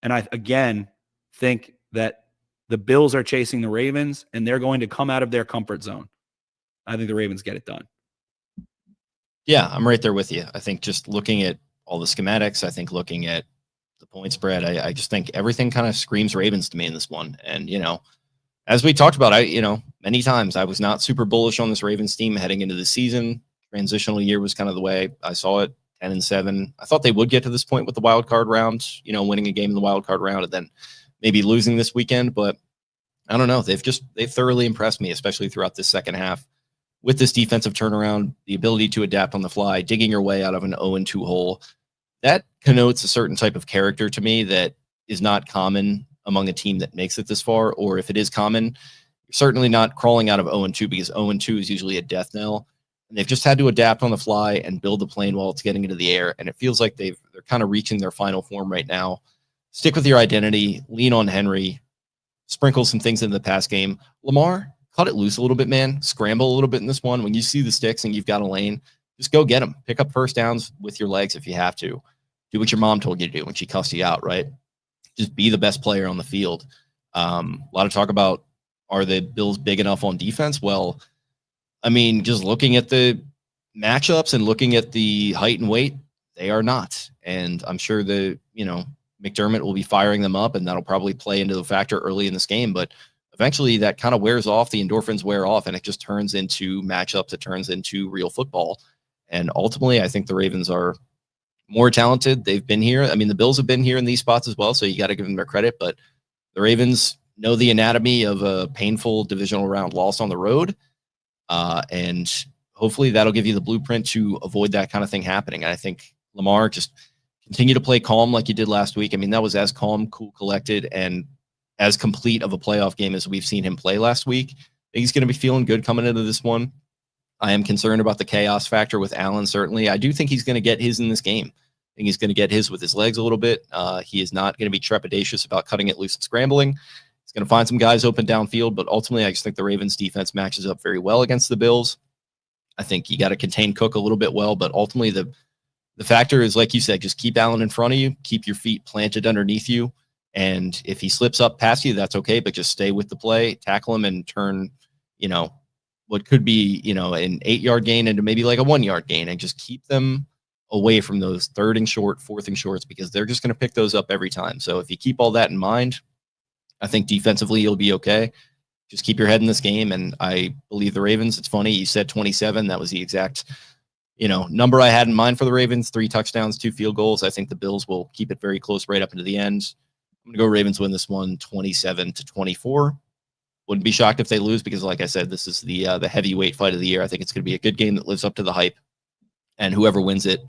And I, again, think that the Bills are chasing the Ravens and they're going to come out of their comfort zone. I think the Ravens get it done. Yeah, I'm right there with you. I think just looking at all the schematics, I think looking at the point spread, I just think everything kind of screams Ravens to me in this one. And, as we talked about, many times I was not super bullish on this Ravens team heading into the season. Transitional year was kind of the way I saw it, 10-7. I thought they would get to this point with the wild card round, winning a game in the wild card round and then maybe losing this weekend. But I don't know. They've thoroughly impressed me, especially throughout this second half. With this defensive turnaround, the ability to adapt on the fly, digging your way out of an 0-2 hole, that connotes a certain type of character to me that is not common among a team that makes it this far. Or if it is common, you're certainly not crawling out of 0-2 because 0-2 is usually a death knell. And they've just had to adapt on the fly and build the plane while it's getting into the air. And it feels like they're kind of reaching their final form right now. Stick with your identity, lean on Henry, sprinkle some things into the pass game. Lamar, cut it loose a little bit, man. Scramble a little bit in this one. When you see the sticks and you've got a lane, just go get them. Pick up first downs with your legs if you have to. Do what your mom told you to do when she cussed you out, right? Just be the best player on the field. A lot of talk about, are the Bills big enough on defense? Well, I mean, just looking at the matchups and looking at the height and weight, they are not. And I'm sure McDermott will be firing them up, and that'll probably play into the factor early in this game. But eventually that kind of wears off. The endorphins wear off, and it just turns into matchups. It turns into real football. And ultimately, I think the Ravens are more talented. They've been here. I mean, the Bills have been here in these spots as well, so you got to give them their credit. But the Ravens know the anatomy of a painful divisional round loss on the road. And hopefully that'll give you the blueprint to avoid that kind of thing happening. And I think Lamar, just continue to play calm like you did last week. I mean, that was as calm, cool, collected, and as complete of a playoff game as we've seen him play last week. I think he's going to be feeling good coming into this one. I am concerned about the chaos factor with Allen, certainly. I do think he's going to get his in this game. I think he's going to get his with his legs a little bit. He is not going to be trepidatious about cutting it loose and scrambling. He's going to find some guys open downfield, but ultimately I just think the Ravens defense matches up very well against the Bills. I think you got to contain Cook a little bit well, but ultimately the factor is, like you said, just keep Allen in front of you, keep your feet planted underneath you, And if he slips up past you, that's okay, but just stay with the play, tackle him, and turn, what could be, an 8-yard gain into maybe like a 1-yard gain, and just keep them away from those 3rd and short, 4th and shorts, because they're just going to pick those up every time. So if you keep all that in mind, I think defensively you'll be okay. Just keep your head in this game. And I believe the Ravens. It's funny, you said 27. That was the exact, number I had in mind for the Ravens. 3 touchdowns, 2 field goals. I think the Bills will keep it very close right up into the end. I'm going to go Ravens win this one 27-24. Wouldn't be shocked if they lose, because like I said, this is the heavyweight fight of the year. I think it's going to be a good game that lives up to the hype, and whoever wins it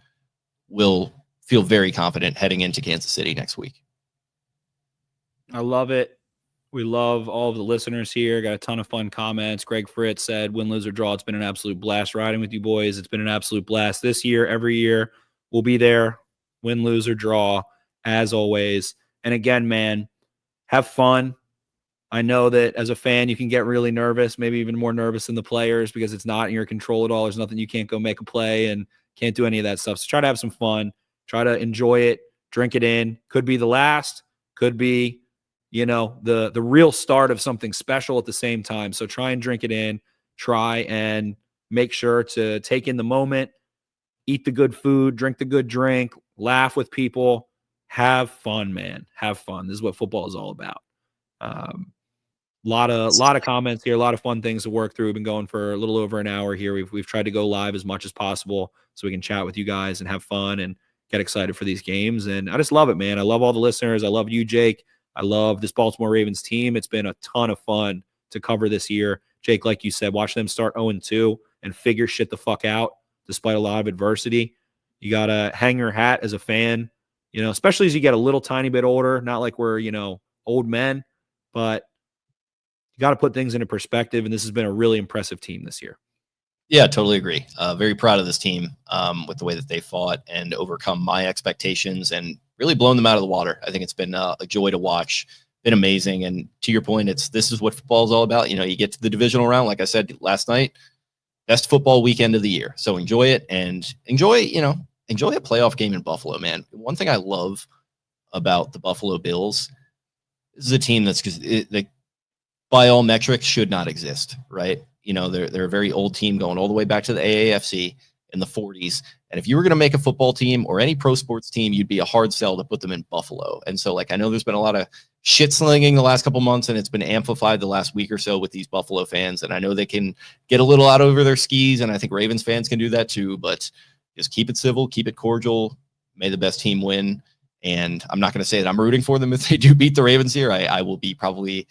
will feel very confident heading into Kansas City next week. I love it. We love all of the listeners here. Got a ton of fun comments. Greg Fritz said, win, lose, or draw. It's been an absolute blast riding with you boys. It's been an absolute blast this year. Every year we'll be there, win, lose, or draw, as always. And again, man, have fun. I know that as a fan, you can get really nervous, maybe even more nervous than the players, because it's not in your control at all. There's nothing, you can't go make a play and can't do any of that stuff. So try to have some fun. Try to enjoy it. Drink it in. Could be the last. Could be, the real start of something special at the same time. So try and drink it in. Try and make sure to take in the moment, eat the good food, drink the good drink, laugh with people, have fun, man. Have fun. This is what football is all about. Lot of comments here, a lot of fun things to work through. We've been going for a little over an hour here. We've tried to go live as much as possible so we can chat with you guys and have fun and get excited for these games. And I just love it, man. I love all the listeners. I love you, Jake. I love this Baltimore Ravens team. It's been a ton of fun to cover this year. Jake, like you said, watch them start 0-2 and figure shit the fuck out despite a lot of adversity. You got to hang your hat as a fan, especially as you get a little tiny bit older. Not like we're, old men, but you got to put things into perspective. And this has been a really impressive team this year. Yeah, totally agree. Very proud of this team with the way that they fought and overcome my expectations and really blown them out of the water. I think it's been a joy to watch. Been amazing. And to your point, this is what football is all about. You get to the divisional round, like I said last night, best football weekend of the year. So enjoy it, and enjoy a playoff game in Buffalo, man. One thing I love about the Buffalo Bills is a team that's by all metrics should not exist, right? They're a very old team going all the way back to the AAFC in the 40s. And if you were going to make a football team or any pro sports team, you'd be a hard sell to put them in Buffalo. And so, I know there's been a lot of shit slinging the last couple months, and it's been amplified the last week or so with these Buffalo fans. And I know they can get a little out over their skis, and I think Ravens fans can do that too. But just keep it civil, keep it cordial. May the best team win. And I'm not going to say that I'm rooting for them if they do beat the Ravens here. I will be probably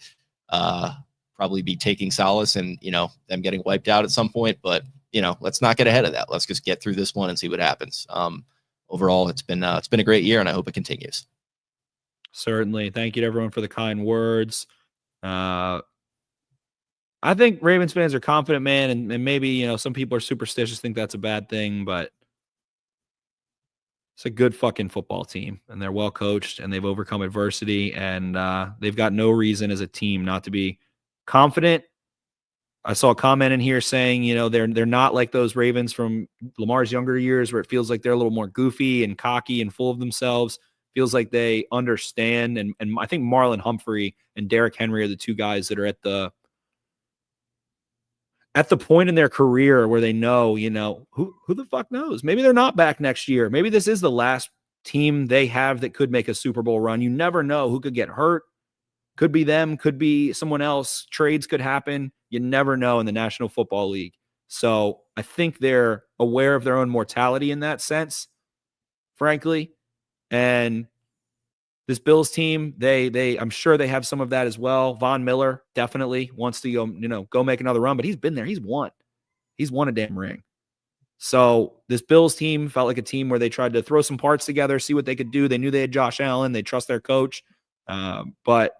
be taking solace in, them getting wiped out at some point. But, let's not get ahead of that. Let's just get through this one and see what happens. Overall, it's been a great year, and I hope it continues. Certainly. Thank you to everyone for the kind words. I think Ravens fans are confident, man. And maybe, some people are superstitious, think that's a bad thing, but it's a good fucking football team, and they're well coached, and they've overcome adversity, and they've got no reason as a team not to be confident. I saw a comment in here saying, they're not like those Ravens from Lamar's younger years where it feels like they're a little more goofy and cocky and full of themselves. Feels like they understand. And I think Marlon Humphrey and Derrick Henry are the two guys that are at the point in their career where they know, who the fuck knows? Maybe they're not back next year. Maybe this is the last team they have that could make a Super Bowl run. You never know who could get hurt. Could be them, could be someone else. Trades could happen. You never know in the National Football League. So I think they're aware of their own mortality in that sense, frankly. And this Bills team, I'm sure they have some of that as well. Von Miller definitely wants to go make another run, but he's been there. He's won a damn ring. So this Bills team felt like a team where they tried to throw some parts together, see what they could do. They knew they had Josh Allen. They trust their coach. But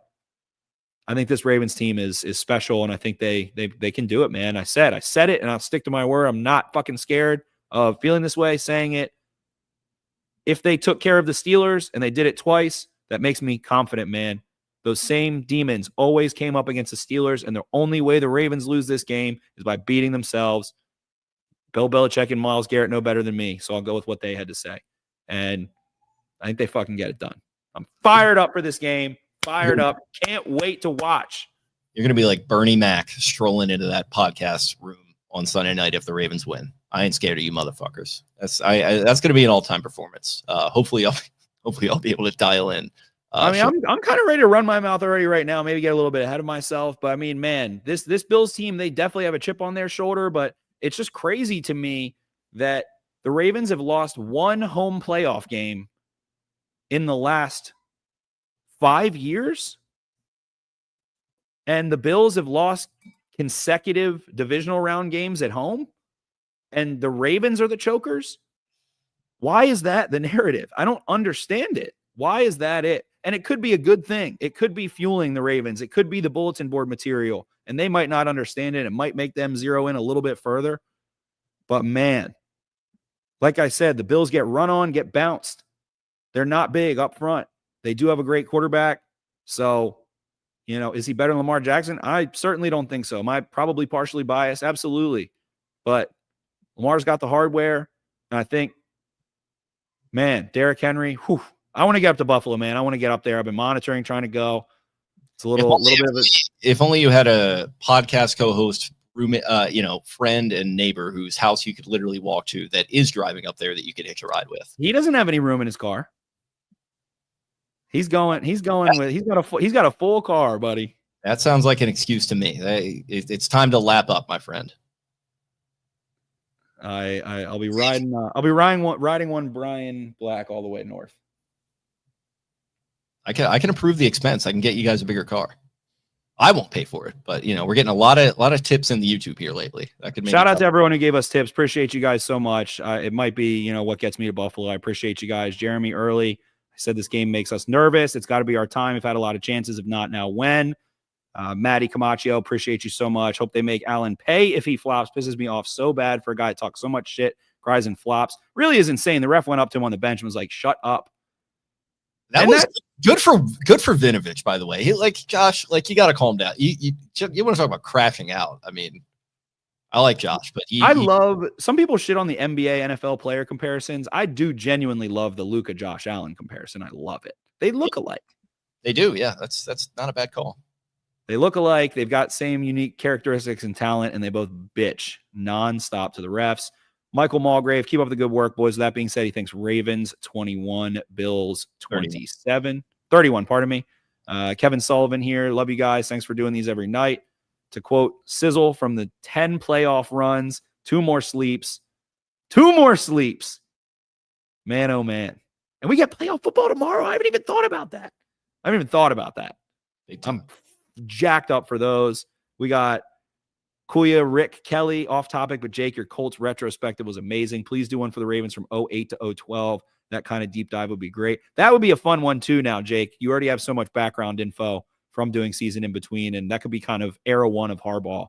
I think this Ravens team is special, and I think they can do it, man. I said it, and I'll stick to my word. I'm not fucking scared of feeling this way, saying it. If they took care of the Steelers and they did it twice, that makes me confident, man. Those same demons always came up against the Steelers, and the only way the Ravens lose this game is by beating themselves. Bill Belichick and Myles Garrett know better than me, so I'll go with what they had to say. And I think they fucking get it done. I'm fired up for this game. Fired up. Can't wait to watch. You're going to be like Bernie Mac strolling into that podcast room on Sunday night if the Ravens win. I ain't scared of you motherfuckers. That's going to be an all-time performance. Hopefully I'll be able to dial in. I'm kind of ready to run my mouth already right now. Maybe get a little bit ahead of myself. But I mean, man, this Bills team, they definitely have a chip on their shoulder. But it's just crazy to me that the Ravens have lost one home playoff game in the last 5 years. And the Bills have lost consecutive divisional round games at home. And the Ravens are the chokers. Why is that the narrative? I don't understand it. Why is that it? And it could be a good thing. It could be fueling the Ravens. It could be the bulletin board material. And they might not understand it. It might make them zero in a little bit further. But man, like I said, the Bills get run on, get bounced. They're not big up front. They do have a great quarterback. So, is he better than Lamar Jackson? I certainly don't think so. Am I probably partially biased? Absolutely. But Lamar's got the hardware. And I think, man, Derrick Henry, I want to get up to Buffalo, man. I want to get up there. I've been monitoring, trying to go. It's a little bit of a... If only you had a podcast co-host, roommate, friend and neighbor whose house you could literally walk to that is driving up there that you could hitch a ride with. He doesn't have any room in his car. He's got a full car, buddy. That sounds like an excuse to me. It's time to lap up, my friend. I'll be riding one Brian Black all the way north. I can approve the expense. I can get you guys a bigger car. I won't pay for it, but we're getting a lot of tips in the YouTube here lately. That could shout out to everyone who gave us tips. Appreciate you guys so much. It might be what gets me to Buffalo. I appreciate you guys. Jeremy Early, I said this game makes us nervous. It's got to be our time. We've had a lot of chances. If not now, when? Maddie Camacho, appreciate you so much. Hope they make Allen pay if he flops. Pisses me off so bad for a guy that talks so much shit, cries and flops. Really is insane. The ref went up to him on the bench and was like, "Shut up." That was good for Vinovich, by the way. Josh, you got to calm down. You want to talk about crashing out? I mean, I like Josh, but love some people shit on the NBA NFL player comparisons. I do genuinely love the Louque Josh Allen comparison. I love it. They look alike. They do, yeah. That's not a bad call. They look alike. They've got same unique characteristics and talent, and they both bitch nonstop to the refs. Michael Mulgrave, keep up the good work, boys. With that being said, he thinks Ravens 21, Bills 31, pardon me. Kevin Sullivan here. Love you guys. Thanks for doing these every night. To quote Sizzle, from the 10 playoff runs, 2 more sleeps. Man, oh man. And we get playoff football tomorrow. I haven't even thought about that. I'm jacked up for those. We got Kuya, Rick, Kelly, off topic, but Jake, your Colts retrospective was amazing. Please do one for the Ravens from 08 to 012. That kind of deep dive would be great. That would be a fun one too now, Jake. You already have so much background info from doing season in between, and that could be kind of era 1 of Harbaugh.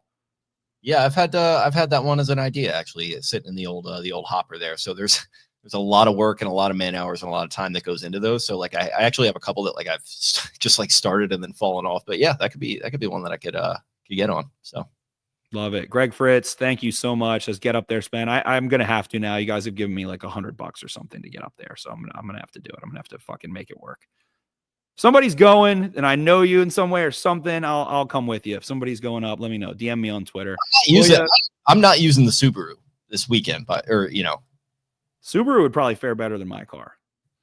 Yeah, I've had that one as an idea, actually, sitting in the old hopper there. So there's a lot of work and a lot of man hours and a lot of time that goes into those. So I actually have a couple that I've just started and then fallen off. But yeah, that could be one that I could get on. So. Love it. Greg Fritz, thank you so much. Let's get up there, Spen. I'm going to have to now. You guys have given me like $100 or something to get up there. So I'm going to have to do it. I'm going to have to fucking make it work. If somebody's going and I know you in some way or something, I'll come with you. If somebody's going up, let me know. DM me on Twitter. I'm not using the Subaru this weekend, Subaru would probably fare better than my car.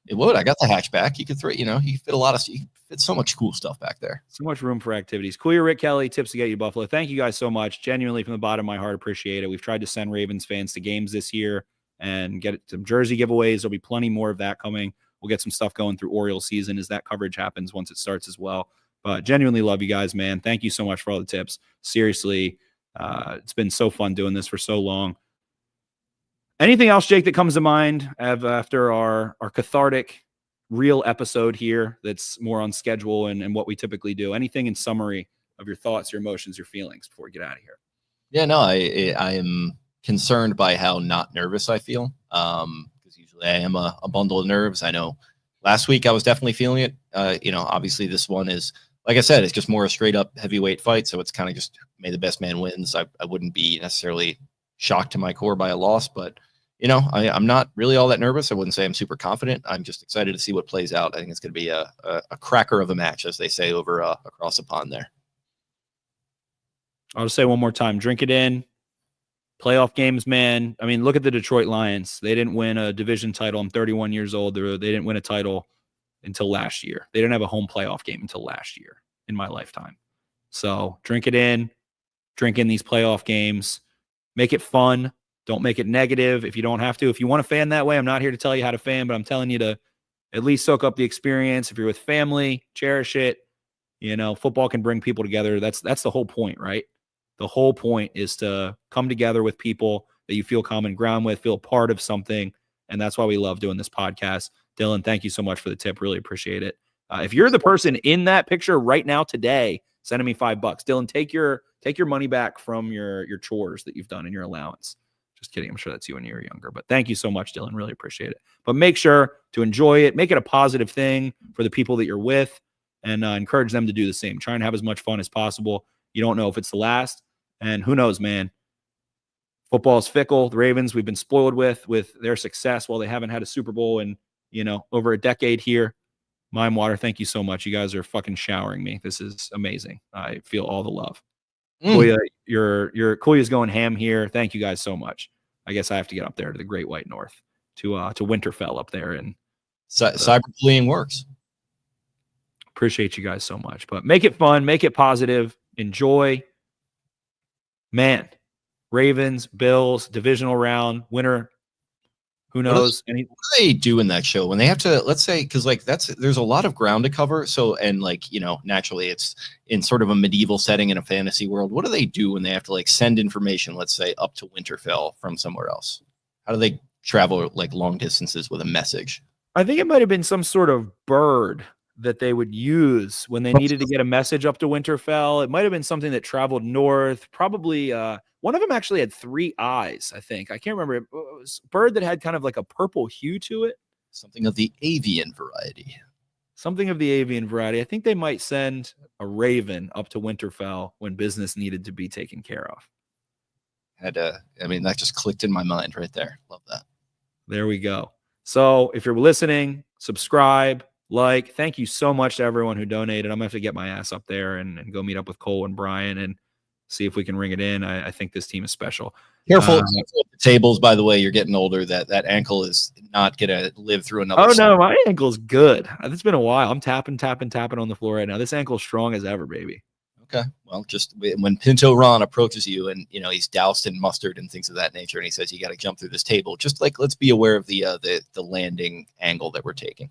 It would. I got the hatchback. You could you could fit so much cool stuff back there. So much room for activities. Kuya, Rick Kelly, tips to get you to Buffalo. Thank you guys so much. Genuinely from the bottom of my heart, appreciate it. We've tried to send Ravens fans to games this year and get some jersey giveaways. There'll be plenty more of that coming. We'll get some stuff going through Orioles season as that coverage happens once it starts as well. But genuinely love you guys, man. Thank you so much for all the tips. Seriously, it's been so fun doing this for so long. Anything else, Jake, that comes to mind after our cathartic real episode here that's more on schedule and what we typically do? Anything in summary of your thoughts, your emotions, your feelings before we get out of here? Yeah, no, I am concerned by how not nervous I feel. Because usually I am a bundle of nerves. I know last week I was definitely feeling it. Obviously this one is, like I said, it's just more a straight up heavyweight fight. So it's kind of just may the best man wins. I wouldn't be necessarily shocked to my core by a loss, but I'm not really all that nervous. I wouldn't say I'm super confident. I'm just excited to see what plays out. I think it's going to be a cracker of a match, as they say over across the pond there. I'll just say one more time, drink it in. Playoff games, man. I mean, look at the Detroit Lions. They didn't win a division title. I'm 31 years old. They didn't win a title until last year. They didn't have a home playoff game until last year in my lifetime. So drink it in. Drink in these playoff games. Make it fun. Don't make it negative if you don't have to. If you want to fan that way, I'm not here to tell you how to fan, but I'm telling you to at least soak up the experience. If you're with family, cherish it. Football can bring people together. That's the whole point, right? The whole point is to come together with people that you feel common ground with, feel part of something. And that's why we love doing this podcast. Dylan, thank you so much for the tip. Really appreciate it. If you're the person in that picture right now today, sending me $5. Dylan, take your money back from your chores that you've done in your allowance. Just kidding. I'm sure that's you when you were younger. But thank you so much, Dylan. Really appreciate it. But make sure to enjoy it. Make it a positive thing for the people that you're with, and encourage them to do the same. Try and have as much fun as possible. You don't know if it's the last. And who knows, man? Football is fickle. The Ravens, we've been spoiled with their success while they haven't had a Super Bowl in, over a decade here. Mime Water, thank you so much. You guys are fucking showering me. This is amazing. I feel all the love. Kuya, your Kuya's going ham here. Thank you guys so much. I guess I have to get up there to the Great White North to Winterfell up there. And cyberbullying works. Appreciate you guys so much. But make it fun, make it positive, enjoy. Man, Ravens, Bills, divisional round, winner. Who knows? What do they do in that show when they have to, let's say, because there's a lot of ground to cover. So, and naturally it's in sort of a medieval setting in a fantasy world. What do they do when they have to send information, let's say, up to Winterfell from somewhere else? How do they travel long distances with a message? I think it might have been some sort of bird that they would use when they needed to get a message up to Winterfell. It might have been something that traveled north. Probably one of them actually had 3 eyes, I think. I can't remember. It was a bird that had kind of like a purple hue to it. Something of the avian variety. Something of the avian variety. I think they might send a raven up to Winterfell when business needed to be taken care of. That just clicked in my mind right there. Love that. There we go. So if you're listening, subscribe. Thank you so much to everyone who donated. I'm going to have to get my ass up there and go meet up with Cole and Brian and see if we can ring it in. I think this team is special. Careful with the tables, by the way. You're getting older. That ankle is not going to live through another. Oh, no, my ankle's good. It's been a while. I'm tapping on the floor right now. This ankle's strong as ever, baby. Okay. Well, just when Pinto Ron approaches you and, he's doused in mustard and things of that nature, and he says, you got to jump through this table. Just let's be aware of the landing angle that we're taking.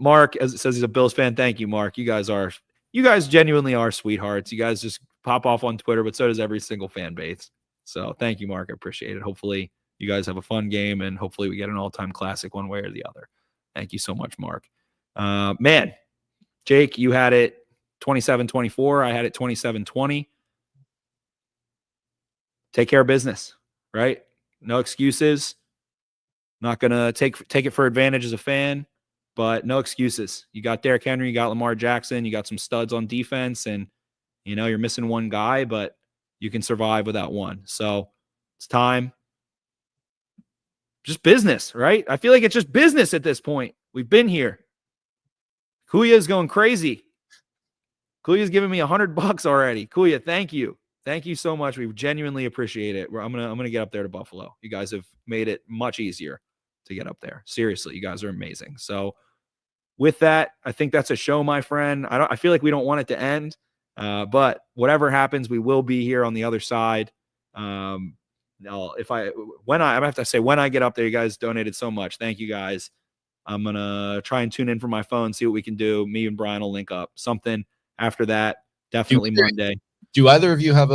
Mark, as it says, he's a Bills fan. Thank you, Mark. You guys genuinely are sweethearts. You guys just pop off on Twitter, but so does every single fan base. So thank you, Mark. I appreciate it. Hopefully you guys have a fun game, and hopefully we get an all-time classic one way or the other. Thank you so much, Mark. Man, Jake, you had it 27-24. I had it 27-20. Take care of business, right? No excuses. Not going to take it for advantage as a fan. But no excuses. You got Derrick Henry, you got Lamar Jackson, you got some studs on defense, and you're missing one guy, but you can survive without one. So it's time. Just business, right? I feel like it's just business at this point. We've been here. Kuya is going crazy. Kuya's giving me $100 already. Kuya, thank you. Thank you so much. We genuinely appreciate it. I'm gonna get up there to Buffalo. You guys have made it much easier to get up there. Seriously, you guys are amazing. So with that, I think that's a show, my friend. I feel like we don't want it to end, but whatever happens, we will be here on the other side. When I get up there, you guys donated so much. Thank you guys. I'm going to try and tune in from my phone, see what we can do. Me and Brian will link up something after that. Definitely Monday. Do either of you have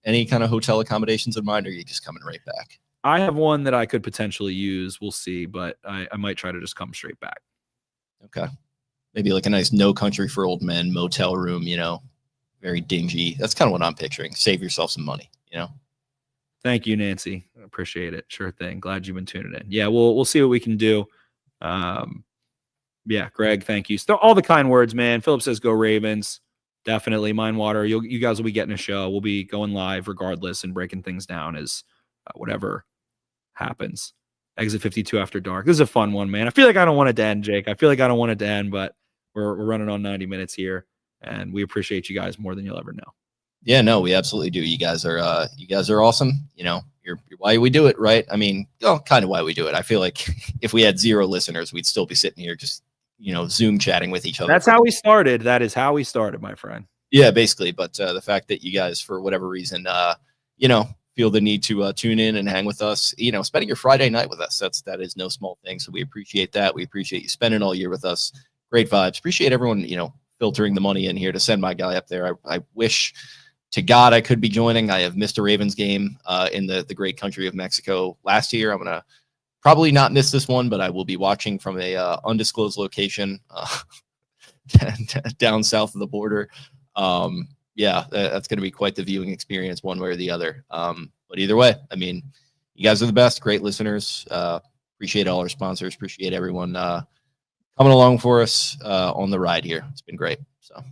any kind of hotel accommodations in mind, or are you just coming right back? I have one that I could potentially use. We'll see, but I might try to just come straight back. Okay. Maybe a nice No Country for Old Men motel room, very dingy. That's kind of what I'm picturing. Save yourself some money, Thank you, Nancy. I appreciate it. Sure thing. Glad you've been tuning in. Yeah, we'll see what we can do. Yeah, Greg, thank you. Still all the kind words, man. Philip says go Ravens. Definitely. Minewater. You guys will be getting a show. We'll be going live regardless and breaking things down as whatever happens. Exit 52 After Dark. This is a fun one, man. I feel like I don't want it to end, Jake. I feel like I don't want it to end, but we're running on 90 minutes here, and we appreciate you guys more than you'll ever know. Yeah, no, we absolutely do. You guys are awesome. You know, you're why we do it, right? I mean, kind of why we do it. I feel like if we had 0 listeners, we'd still be sitting here just, Zoom chatting with each other. That's how we started. That is how we started, my friend. Yeah, basically. But the fact that you guys, for whatever reason, feel the need to tune in and hang with us, spending your Friday night with us, that is no small thing. So we appreciate that. We appreciate you spending all year with us. Great vibes. Appreciate everyone, filtering the money in here to send my guy up there. I wish to God I could be joining. I have missed a Ravens game in the great country of Mexico last year. I'm going to probably not miss this one, but I will be watching from a undisclosed location down south of the border. Yeah, that's going to be quite the viewing experience one way or the other. But either way, I mean, you guys are the best, great listeners. Appreciate all our sponsors. Appreciate everyone coming along for us on the ride here. It's been great. So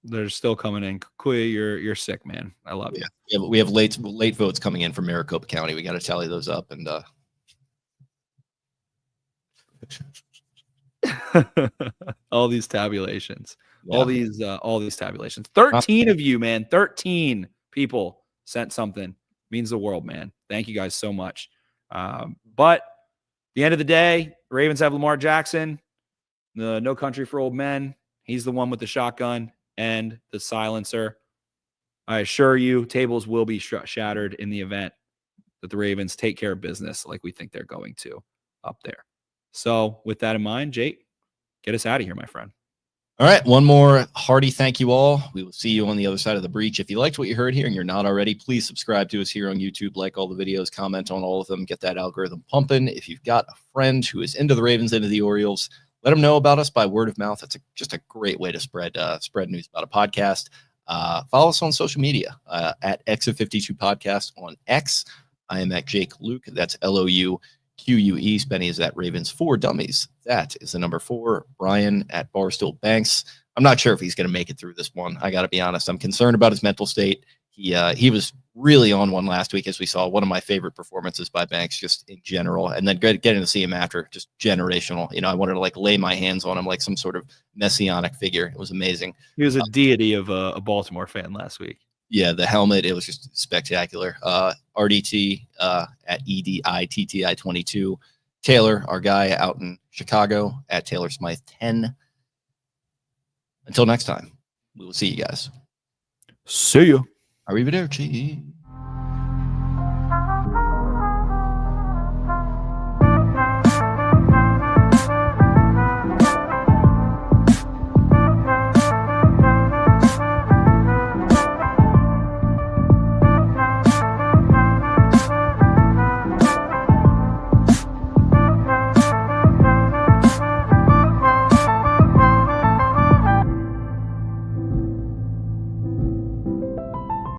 they're still coming in. Kuya, you're sick, man. I love you. Yeah, but we have late votes coming in from Maricopa County. We got to tally those up and all these tabulations. Yeah. All these tabulations. 13 of you, man. 13 people sent something. Means the world, man. Thank you guys so much. But at the end of the day, Ravens have Lamar Jackson, the No Country for Old Men. He's the one with the shotgun and the silencer. I assure you, tables will be shattered in the event that the Ravens take care of business like we think they're going to up there. So with that in mind, Jake, get us out of here, my friend. All right, one more hearty thank you all. We will see you on the other side of the breach. If you liked what you heard here and you're not already, please subscribe to us here on YouTube, like all the videos, comment on all of them, get that algorithm pumping. If you've got a friend who is into the Ravens, into the Orioles, let them know about us by word of mouth. That's just a great way to spread news about a podcast. Follow us on social media at Exit 52 Podcast on X. I am at Jake Louque. That's LOUQUE. Spenny is at Ravens 4 Dummies. That is the number 4. Brian at Barstool Banks. I'm not sure if he's going to make it through this one. I got to be honest. I'm concerned about his mental state. He was really on one last week, as we saw. One of my favorite performances by Banks, just in general. And then getting to see him after, just generational. I wanted to lay my hands on him like some sort of messianic figure. It was amazing. He was a deity of a Baltimore fan last week. Yeah, the helmet, it was just spectacular. RDT at EDITTI22. Taylor, our guy out in Chicago, at Taylor Smythe 10. Until next time, we will see you guys. See you. Arrivederci.